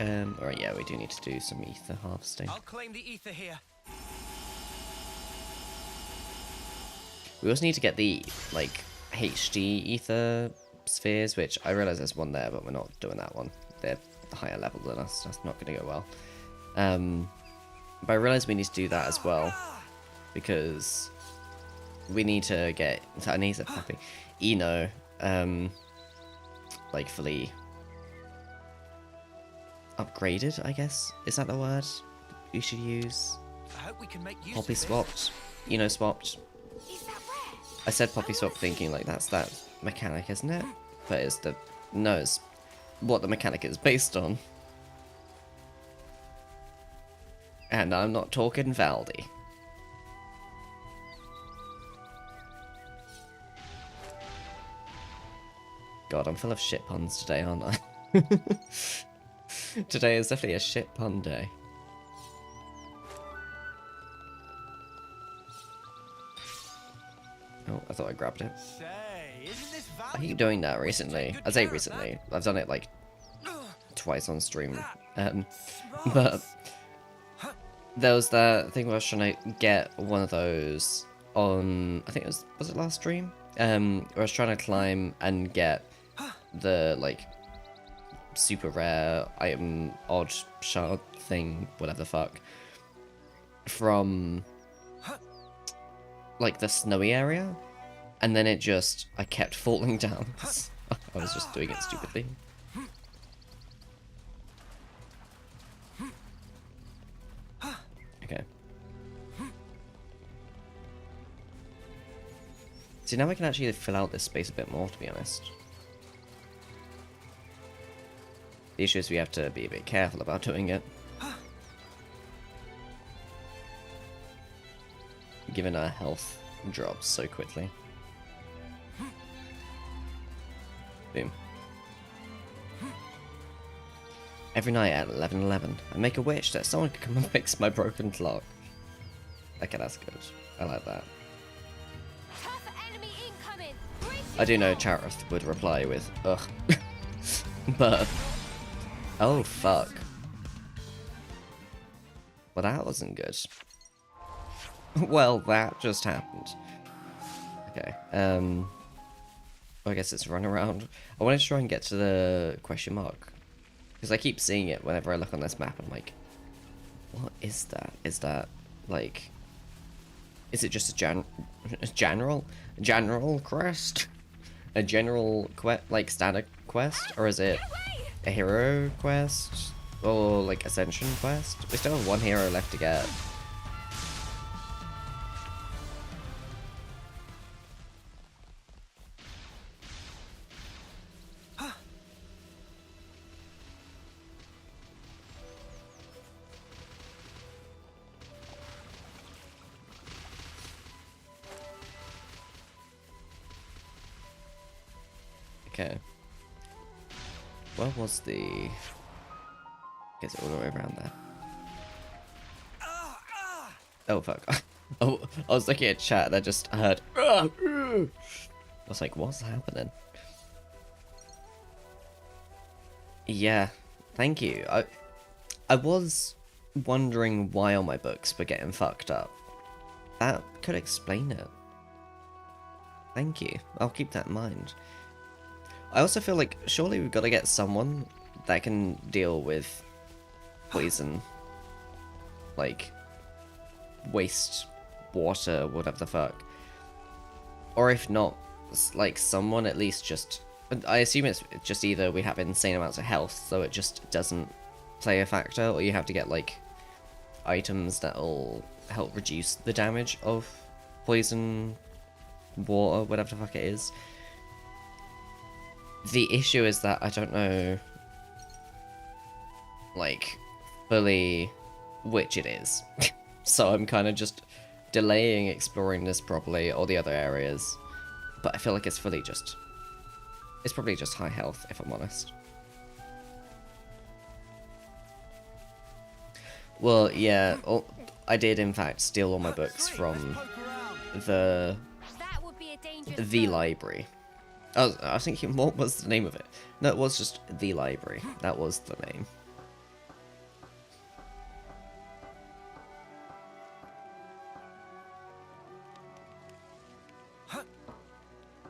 Alright, yeah, we do need to do some ether harvesting. I'll claim the ether here. We also need to get the, like, HD ether spheres, which I realise there's one there, but we're not doing that one. They're higher level than us, that's not going to go well. But I realise we need to do that as well, because we need to get, I need to happy, Eno, like fully upgraded, I guess, is that the word you should use? I hope we can make use Poppy of this. swapped, Eno swapped. I said poppy swap thinking like that's that mechanic, isn't it? But it's the, no, it's what the mechanic is based on. And I'm not talking Valdi. God, I'm full of shit puns today, aren't I? Today is definitely a shit pun day. Oh, I thought I grabbed it. Say, isn't this I keep doing that recently. I say recently. I've done it like twice on stream. But there was that thing where I was trying to get one of those on, I think it was it last stream? Where I was trying to climb and get the like super rare item odd shard thing, whatever the fuck, from like the snowy area, And then I kept falling down. I was just doing it stupidly. Okay. See, now I can actually fill out this space a bit more, to be honest. The issue is we have to be a bit careful about doing it. Given our health drops so quickly. Boom. Every night at 11:11, I make a wish that someone can come and fix my broken clock. Okay, that's good. I like that. I do know Charith would reply with, ugh. But... oh, fuck. Well, that wasn't good. Well, that just happened. Okay, well, I guess it's run around. I want to try and get to the question mark. Because I keep seeing it whenever I look on this map. I'm like, what is that? Is that, like... is it just a general quest? A general quest, like, standard quest? Or is it a hero quest? Or, like, Ascension quest? We still have one hero left to get. Okay. Where was the... is it all the way around there? Oh, fuck. Oh, I was looking at chat and I just heard... I was like, what's happening? Yeah, thank you. I was wondering why all my books were getting fucked up. That could explain it. Thank you. I'll keep that in mind. I also feel like surely we've got to get someone that can deal with poison, like waste water, whatever the fuck. Or if not, like someone at least just... I assume it's just either we have insane amounts of health, so it just doesn't play a factor, or you have to get like items that'll help reduce the damage of poison water, whatever the fuck it is. The issue is that I don't know, like, fully which it is. So I'm kind of just delaying exploring this properly, or the other areas. But I feel like it's fully just... it's probably just high health, if I'm honest. Well, yeah, I did in fact steal all my books from the library. I was thinking, what was the name of it? No, it was just the library. That was the name.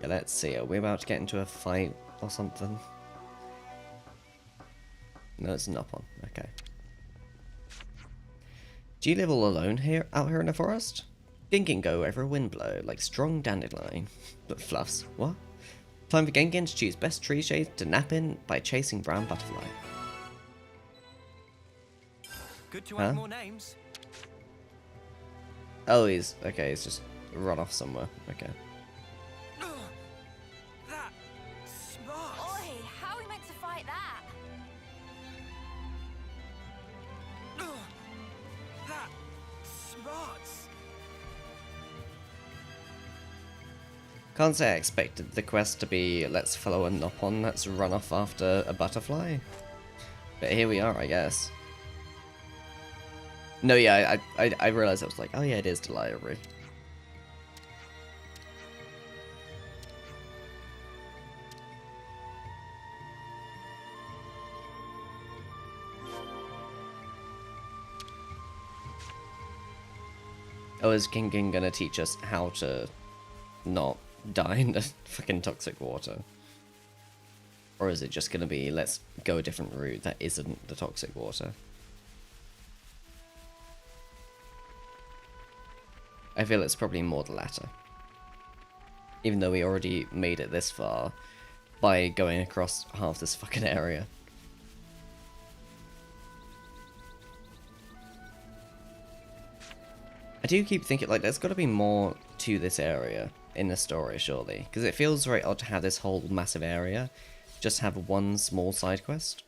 Yeah, let's see. Are we about to get into a fight or something? No, it's not on. Okay. Do you live all alone out here in the forest? Ginkin go wherever a wind blow, like strong dandelion. But fluffs. What? Time for Genkin to choose best tree shade to nap in by chasing brown butterfly. Good to have more names. Oh, he's just run off somewhere. Okay. That smart. Oi, how are we meant to fight that? That smarts. Can't say I expected the quest to be let's follow a Nopon that's run off after a butterfly. But here we are, I guess. No, yeah, I realized I was like, oh yeah, it is the library. Oh, is King gonna teach us how to not die in the fucking toxic water? Or is it just gonna be, let's go a different route that isn't the toxic water? I feel it's probably more the latter. Even though we already made it this far by going across half this fucking area. I do keep thinking, like, there's got to be more to this area in the story, surely. Because it feels very odd to have this whole massive area just have one small side quest.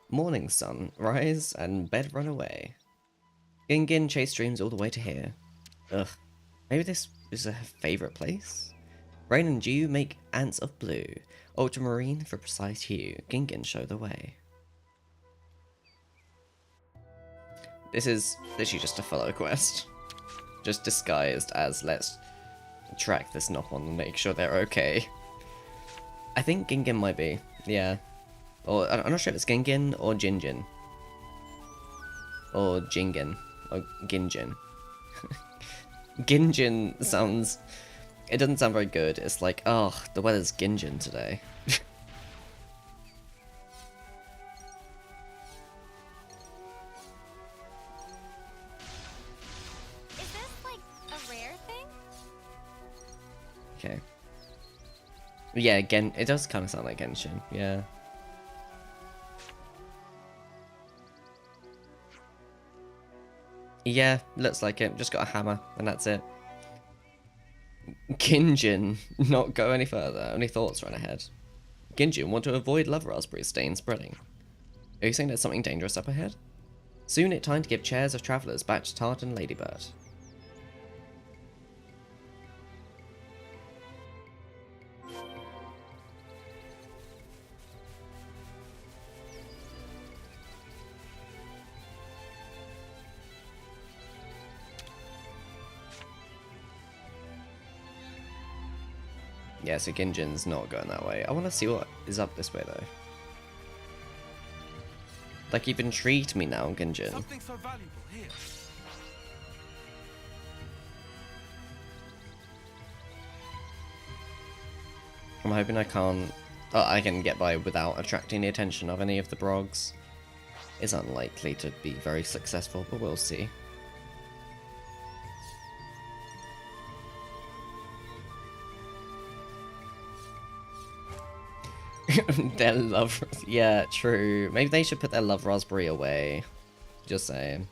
Morning sun, rise and bed run away. Gingin chase dreams all the way to here. Ugh. Maybe this is her favourite place? Rain and dew make ants of blue. Ultramarine for precise hue. Gingin show the way. This is literally just a follow quest. Just disguised as let's track this Nopon and make sure they're okay. I think Gingin might be, yeah. Or I'm not sure if it's Gingin or Jinjin. Or Jingin. Or Ginjin. Ginjin sounds... It doesn't sound very good. It's like, oh, the weather's Ginjin today. Is this like a rare thing? Okay. Yeah, it does kind of sound like Genshin, yeah. Yeah, looks like it. Just got a hammer, and that's it. Ginjin, not go any further. Only thoughts run ahead. Ginjin want to avoid love raspberry stain spreading. Are you saying there's something dangerous up ahead? Soon it's time to give chairs of travellers back to Tart and Ladybird. Yeah, so Ginjin's not going that way. I want to see what is up this way, though. Like, you've intrigued me now, Ginjin. Something so valuable here. I'm hoping I can't... Oh, I can get by without attracting the attention of any of the Brogs. It's unlikely to be very successful, but we'll see. Their love... Yeah, true. Maybe they should put their love raspberry away. Just saying.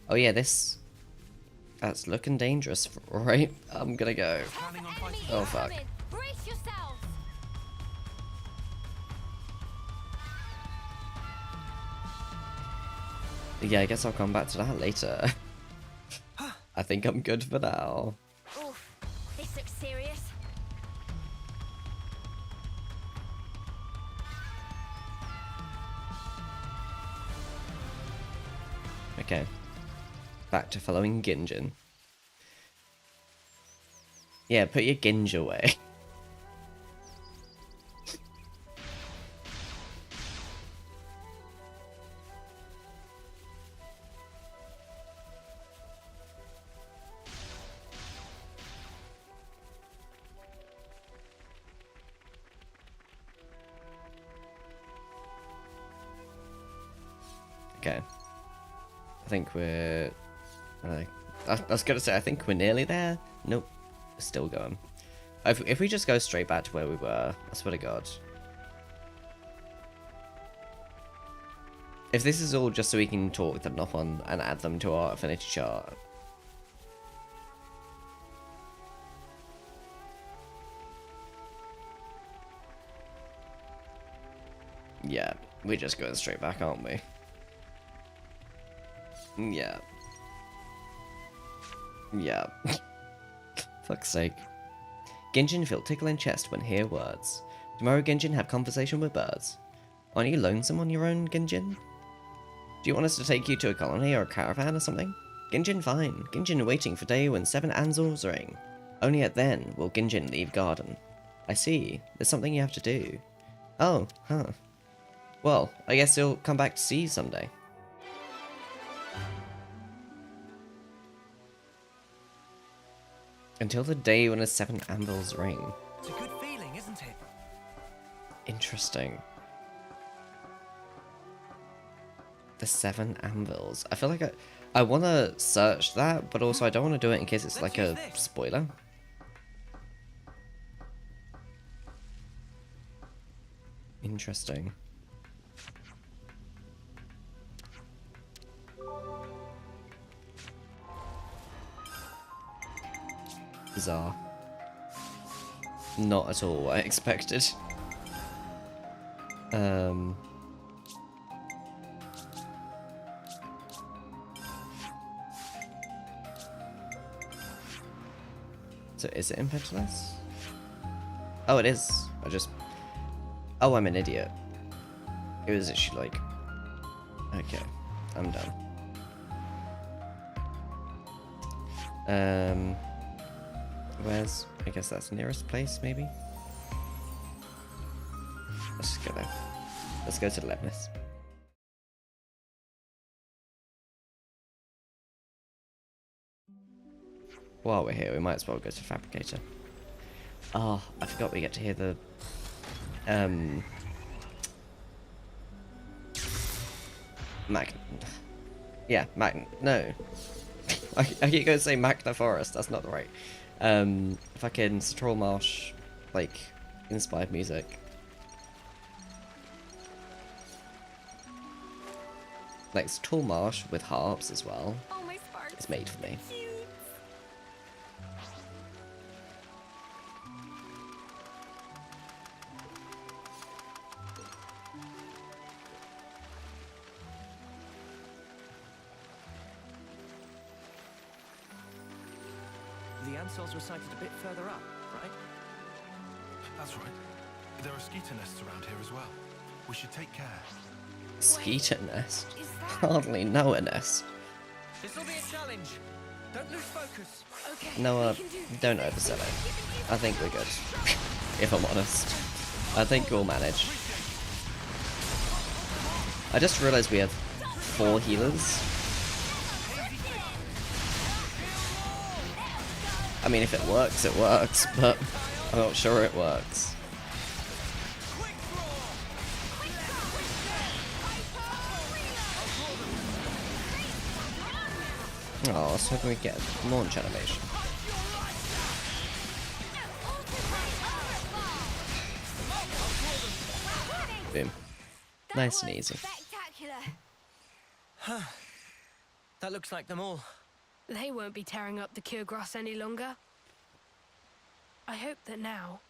Oh yeah, this... That's looking dangerous, right? I'm gonna go. Oh fuck. Brace yourselves. Yeah, I guess I'll come back to that later. I think I'm good for now. Oof, this looks serious. Okay. Back to following Ginjin. Yeah, put your Ginj away. Okay. I think we're... I was gonna say, I think we're nearly there. Nope. We're still going. If we just go straight back to where we were, I swear to God. If this is all just so we can talk them off on and add them to our affinity chart. Yeah, we're just going straight back, aren't we? Yeah. Yeah. Fuck's sake. Ginjin felt tickle in chest when hear words. Tomorrow Ginjin have conversation with birds. Aren't you lonesome on your own, Ginjin? Do you want us to take you to a colony or a caravan or something? Ginjin fine. Ginjin waiting for day when 7 anvils ring. Only at then will Ginjin leave garden. I see. There's something you have to do. Oh, huh. Well, I guess he'll come back to see you someday. Until the day when the 7 anvils ring. It's a good feeling, isn't it? Interesting. The 7 anvils. I feel like I want to search that, but also I don't want to do it in case it's like a spoiler. Interesting. Bizarre. Not at all what I expected. So is it impetuous? Oh, it is. Oh, I'm an idiot. It was actually like... Okay, I'm done. Where's... I guess that's the nearest place, maybe? Let's just go there. Let's go to the Leibniz. While we're here, we might as well go to the Fabricator. Oh, I forgot we get to hear the... No. I keep going to say Magna Forest, that's not right. Fucking Troll Marsh, like, inspired music. Like, Troll Marsh with harps as well. Oh, my sparks. It's made for me. Cute. The Ansels were sighted a bit further up, right? That's right. There are skeeter nests around here as well. We should take care. Skeeter nest? Is that... Hardly know a nest. This'll be a challenge. Don't lose focus. Okay. Noah, we can do this. don't oversell it. I think we're good. If I'm honest. I think we'll manage. I just realized we have 4 healers. I mean, if it works, but I'm not sure it works. Oh, I was hoping we'd get a launch animation. Boom. Nice and easy. Spectacular. That looks like them all. They won't be tearing up the cure grass any longer. I hope that now...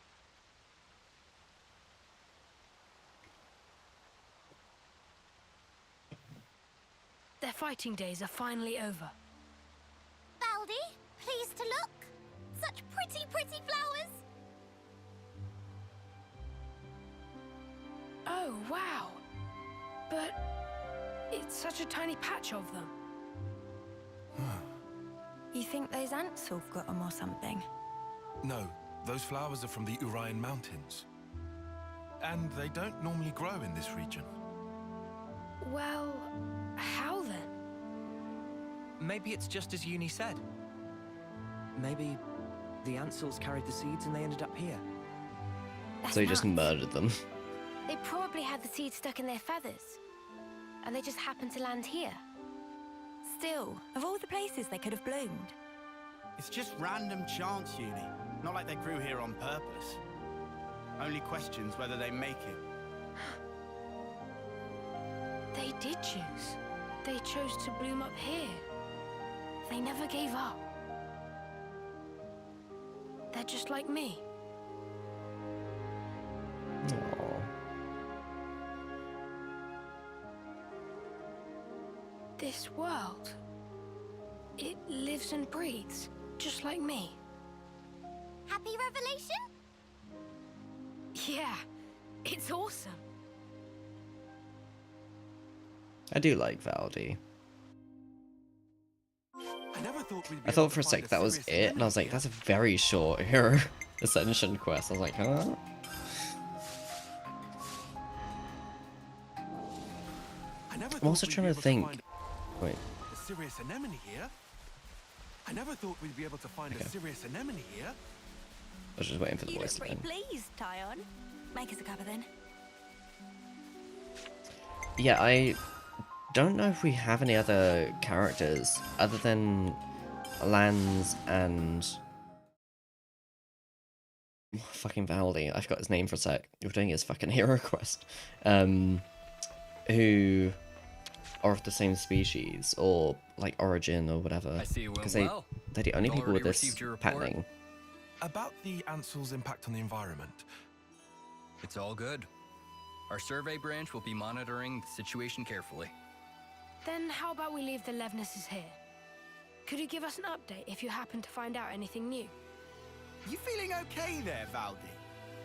their fighting days are finally over. Valdi, pleased to look. Such pretty, pretty flowers. Oh, wow. But it's such a tiny patch of them. You think those ants have got them or something? No, those flowers are from the Urian Mountains. And they don't normally grow in this region. Well, how then? Maybe it's just as Uni said. Maybe the Ansels carried the seeds and they ended up here. So he just murdered them. They probably had the seeds stuck in their feathers. And they just happened to land here. Still, of all the places they could have bloomed. It's just random chance, Uni. Not like they grew here on purpose. Only questions whether they make it. They did choose. They chose to bloom up here. They never gave up. They're just like me. Aww. This world, it lives and breathes, just like me. Happy revelation? Yeah, it's awesome. I do like Valdi. I thought for a sec that was it, and I was like, that's a very short hero Ascension quest. I was like, huh? I'm also trying to think. Wait. A serious anemone here? I never thought we'd be able to find a serious anemone here. I was just waiting for the You voice look pretty again. pleased, Tyon. Make us a cuppa then. Yeah, I don't know if we have any other characters other than Lanz and fucking Valdi. I forgot his name for a sec. You're doing his fucking hero quest. Who are of the same species or like origin or whatever. I see it went Because well. they're the only You've people with already this received your report? patterning. About the Ansel's impact on the environment. It's all good. Our survey branch will be monitoring the situation carefully. Then how about we leave the Levnesses here? Could you give us an update if you happen to find out anything new? You feeling okay there, Valdi?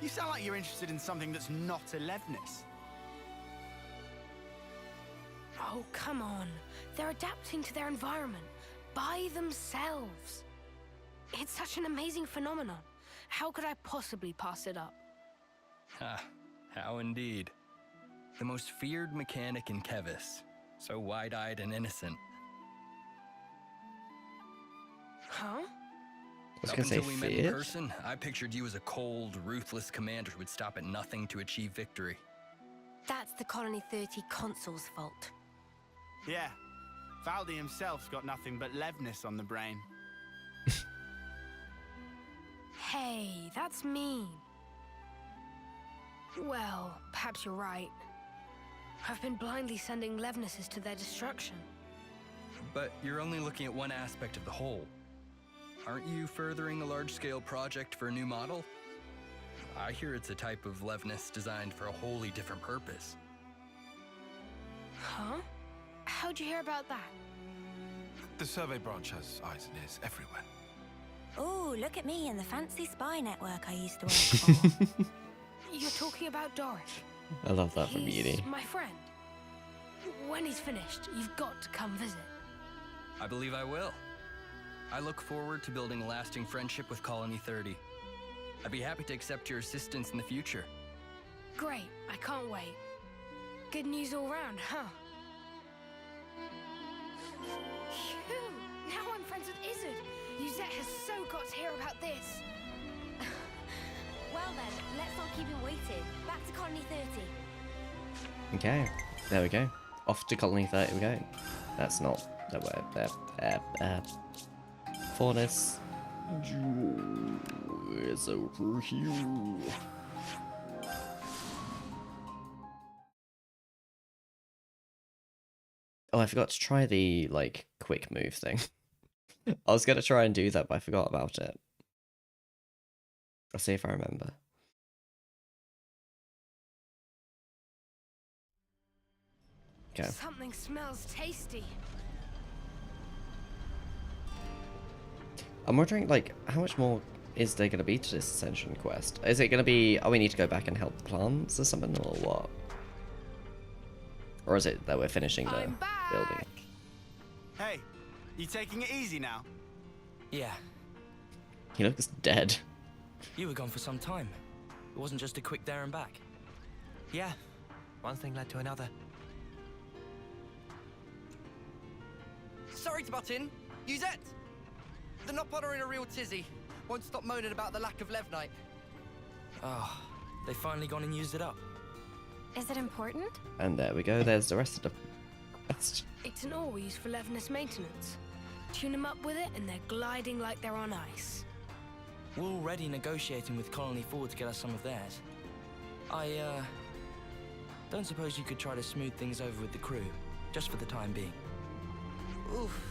You sound like you're interested in something that's not a Levnis. Oh, come on. They're adapting to their environment by themselves. It's such an amazing phenomenon. How could I possibly pass it up? Ha, how indeed. The most feared mechanic in Kevis. So wide-eyed and innocent. Huh? I was Up gonna say until we met in feared? person, I pictured you as a cold, ruthless commander who would stop at nothing to achieve victory. That's the Colony 30 Consul's fault. Yeah, Valdi himself's got nothing but Levnis on the brain. Hey, that's mean. Well, perhaps you're right. I've been blindly sending Levnesses to their destruction. But you're only looking at one aspect of the whole. Aren't you furthering a large-scale project for a new model? I hear it's a type of Levnis designed for a wholly different purpose. Huh? How'd you hear about that? The survey branch has eyes and ears everywhere. Oh, look at me and the fancy spy network I used to work for. You're talking about Doric. I love that from He's uni. my friend. When he's finished, you've got to come visit. I believe I will. I look forward to building a lasting friendship with Colony 30. I'd be happy to accept your assistance in the future. Great, I can't wait. Good news all round, huh? Phew, now I'm friends with Izzard. Uzette has so got to hear about this. Well then, let's not keep him waiting. Back to Colony 30. Okay, there we go. Off to Colony 30 we go. That's not the word. Faunus is over here. Oh, I forgot to try the, like, quick move thing. I was gonna try and do that, but I forgot about it. I'll see if I remember. Okay. Something smells tasty. I'm wondering, like, how much more is there going to be to this Ascension quest? Is it going to be, oh, we need to go back and help the plants or something, or what? Or is it that we're finishing the I'm back. building? Hey, you taking it easy now? Yeah, He looks dead. you were gone for some time. It wasn't just a quick there and back. Yeah, one thing led to another. Sorry to butt in. Uzette! They're not bothering a real tizzy. Won't stop moaning about the lack of Levnite. Oh, they finally gone and used it up. Is it important? And there we go, there's the rest of the quest. It's an ore we use for Levnis maintenance. Tune them up with it and they're gliding like they're on ice. We're already negotiating with Colony 4 to get us some of theirs. I, don't suppose you could try to smooth things over with the crew, just for the time being. Oof.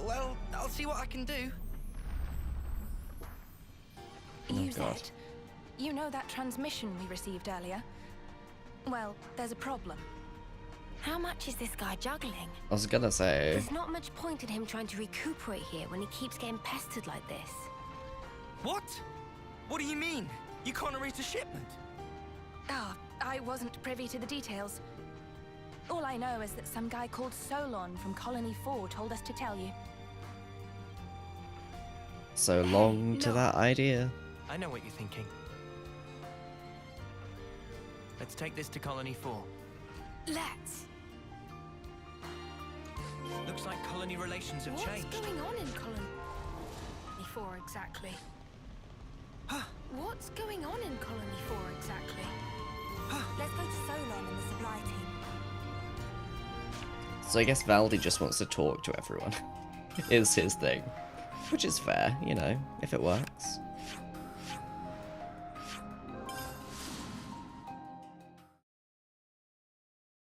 Well, I'll see what I can do. You God. said. You know that transmission we received earlier? Well, there's a problem. How much is this guy juggling? I was gonna say, There's not much point in him trying to recuperate here when he keeps getting pestered like this. What? What do you mean? You can't erase a shipment? Ah, I wasn't privy to the details. All I know is that some guy called Solon from Colony 4 told us to tell you. so long to no. that idea. I know what you're thinking. Let's take this to Colony 4. Let's. Looks like colony relations have What's changed. going on in Colony 4 exactly? What's going on in Colony 4 exactly? Let's go to Solon and the supply team. So I guess Valdi just wants to talk to everyone. Is his thing. Which is fair, you know, if it works.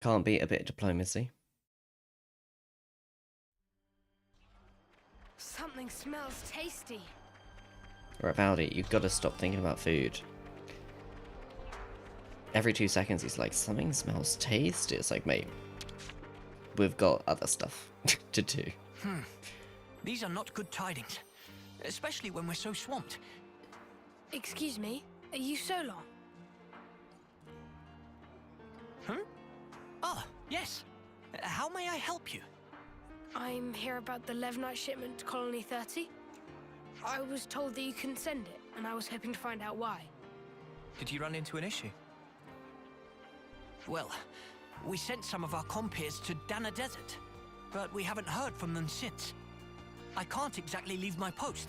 Can't beat a bit of diplomacy. Something smells tasty. Right, Valdi, you've got to stop thinking about food. Every 2 seconds he's like, something smells tasty. It's like, mate, we've got other stuff to do. These are not good tidings, especially when we're so swamped. Excuse me, are you Solon? Ah, yes. How may I help you? I'm here about the Levnite shipment to Colony 30. I was told that you couldn't send it, and I was hoping to find out why. Did you run into an issue? Well, we sent some of our compeers to Dana Desert, but we haven't heard from them since. I can't exactly leave my post,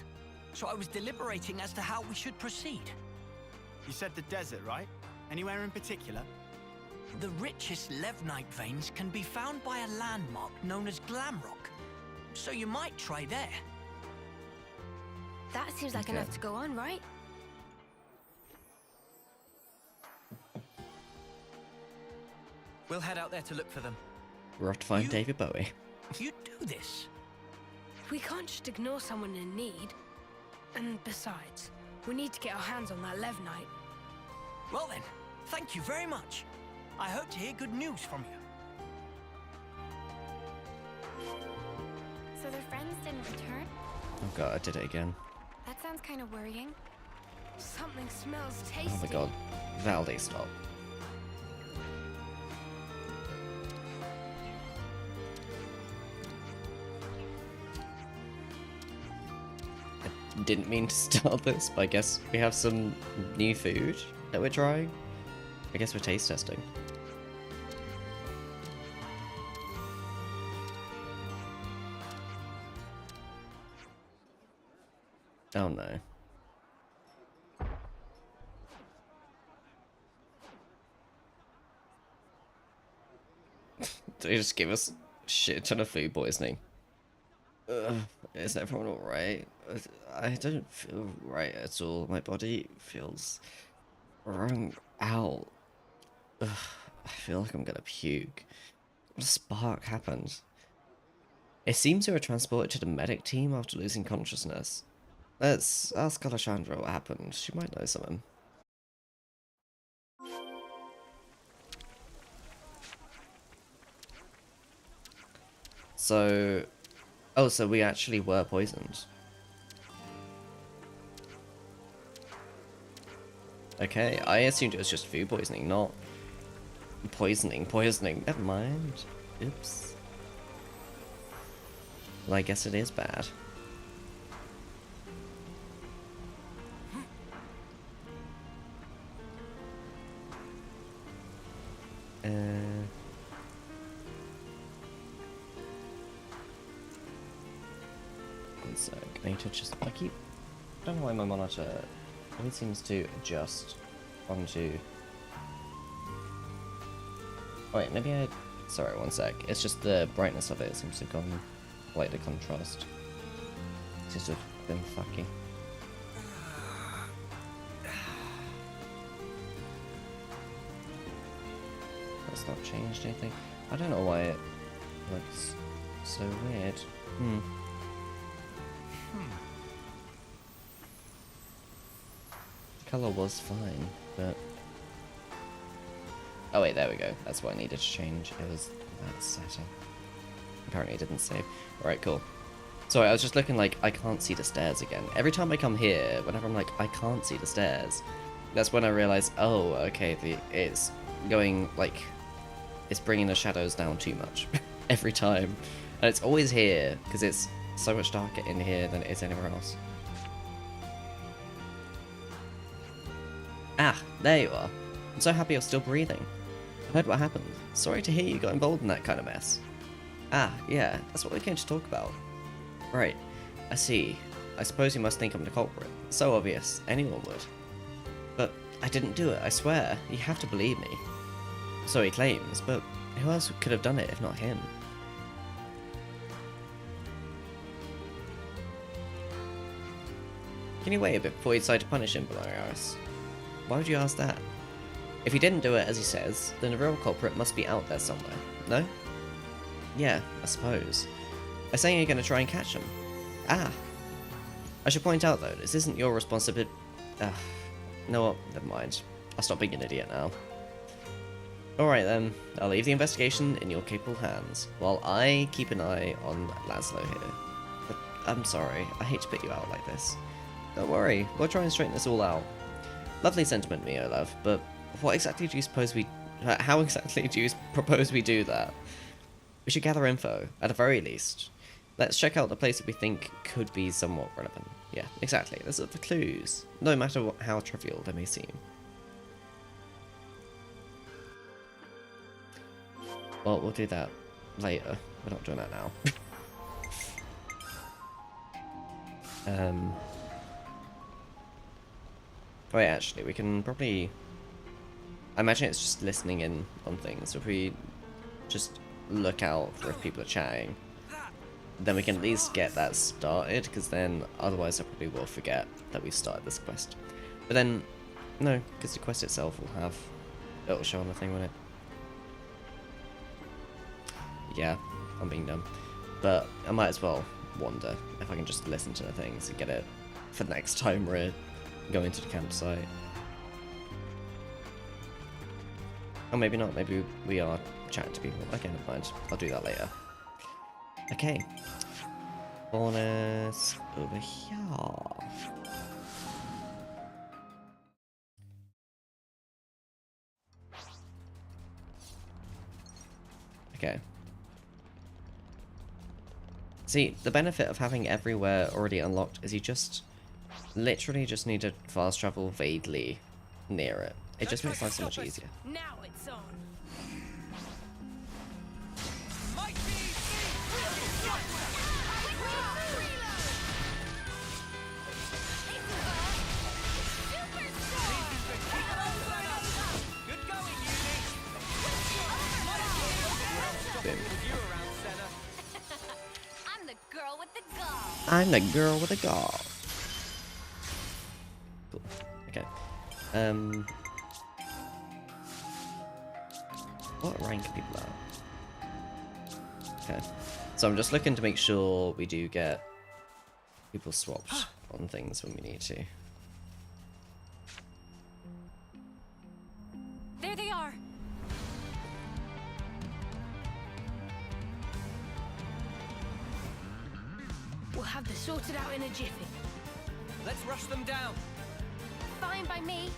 so I was deliberating as to how we should proceed. You said the desert, right? Anywhere in particular? The richest Levnite veins can be found by a landmark known as Glamrock, so you might try there. That seems like enough to go on, right? We'll head out there to look for them. We're off to find David Bowie. You do this? We can't just ignore someone in need. And besides, we need to get our hands on that Levnite. Well then, thank you very much. I hope to hear good news from you. So their friends didn't return? Oh god, I did it again. That sounds kind of worrying. Something smells tasty. Oh my god. Valdi, stop. I didn't mean to start this, but I guess we have some new food that we're trying. I guess we're taste testing. Oh no. They just give us shit ton of food poisoning. Is everyone alright? I don't feel right at all. My body feels wrung out. I feel like I'm gonna puke. What a spark happened? It seems we were transported to the medic team after losing consciousness. Let's ask Alessandra what happened. She might know something. So... Oh, so we actually were poisoned. Okay, I assumed it was just food poisoning, not... Poisoning. Never mind. Oops. Well, I guess it is bad. One sec. I need to just... I don't know why my monitor always seems to adjust onto... Oh wait, maybe I... Sorry, one sec. It's just the brightness of it seems to have gone... like the contrast. Seems to have been fucky. That's not changed anything. I don't know why it looks so weird. The colour was fine, but... Oh wait, there we go. That's what I needed to change. It was that setting. Apparently it didn't save. Alright, cool. Sorry, I was just looking like, I can't see the stairs again. Every time I come here, whenever I'm like, I can't see the stairs, that's when I realise, oh, okay, it's going, like, it's bringing the shadows down too much. Every time. And it's always here, because it's so much darker in here than it is anywhere else. Ah, there you are. I'm so happy you're still breathing. I heard what happened. Sorry to hear you got involved in that kind of mess. Ah, yeah, that's what we came to talk about. Right, I see. I suppose you must think I'm the culprit. So obvious, anyone would. But I didn't do it, I swear. You have to believe me. So he claims, but who else could have done it if not him? Can you wait a bit before you decide to punish him, Belarius? Why would you ask that? If he didn't do it as he says, then the real culprit must be out there somewhere, no? Yeah, I suppose. I'm saying you're going to try and catch him. Ah! I should point out though, this isn't your responsibility. You know what? Never mind. I'll stop being an idiot now. Alright then, I'll leave the investigation in your capable hands, while I keep an eye on Laszlo here. But I'm sorry, I hate to put you out like this. Don't worry, we'll try and straighten this all out. Lovely sentiment, Mio love, but what exactly do you suppose we... how exactly do you propose we do that? We should gather info, at the very least. Let's check out the place that we think could be somewhat relevant. Yeah, exactly, those are the clues, no matter how trivial they may seem. Well, we'll do that later. We're not doing that now. Wait, actually, we can probably... I imagine it's just listening in on things. So if we just look out for if people are chatting, then we can at least get that started, because then otherwise I probably will forget that we started this quest. But then, no, because the quest itself will have... it'll show on the thing, won't it? Yeah, I'm being dumb. But I might as well wonder if I can just listen to the things and get it for next time we're going to the campsite. Or maybe not, maybe we are chatting to people. Okay, never mind. I'll do that later. Okay. Bonus over here. Okay. See, the benefit of having everywhere already unlocked is you just literally just need to fast travel vaguely near it. It just makes life so much easier. Now it's on. I'm the girl with the gall. Cool. Okay. What rank are people at? Okay. So I'm just looking to make sure we do get people swapped on things when we need to. There they are. We'll have this sorted out in a jiffy. Let's rush them down. Fine by me.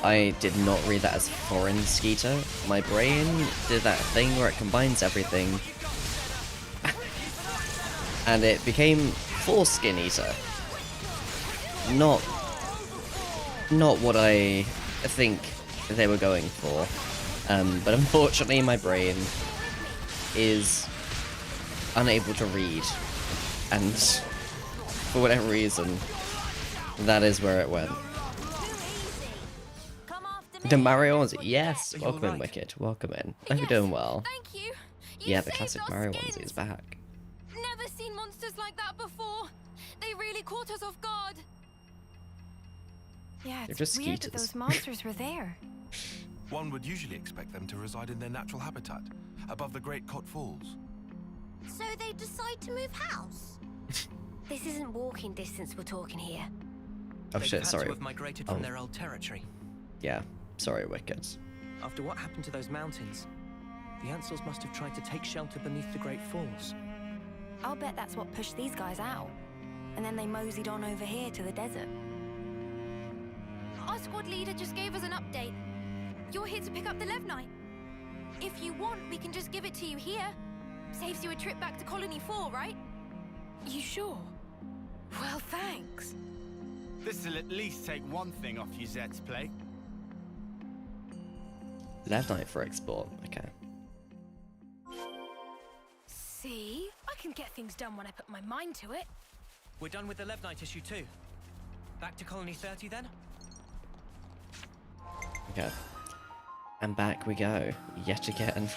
I did not read that as foreign Skeeter. My brain did that thing where it combines everything. And it became foreskin eater. Not what I think they were going for. But unfortunately my brain is unable to read. And for whatever reason, that is where it went. The Mario ones, yes! Welcome in, Wicked. Welcome in. Hope you're doing well. Thank you. Yeah, the classic Mario ones is back. Never seen monsters like that before. They really caught us off guard. Yeah, They're it's just weird that skeeters. those monsters were there. One would usually expect them to reside in their natural habitat, above the Great Cot Falls. So they decide to move house? This isn't walking distance we're talking here. Oh They've shit, had sorry. to have migrated from their old territory. Yeah, sorry, Wicked. After what happened to those mountains, the Ansels must have tried to take shelter beneath the Great Falls. I'll bet that's what pushed these guys out. And then they moseyed on over here to the desert. Our squad leader just gave us an update. You're here to pick up the Levnite. If you want, we can just give it to you here. Saves you a trip back to Colony 4, right? You sure? Well, thanks. This'll at least take one thing off you Zed's plate. Left Night for export, okay. See? I can get things done when I put my mind to it. We're done with the Levnite issue too. Back to Colony 30 then? Okay. And back we go, yet again.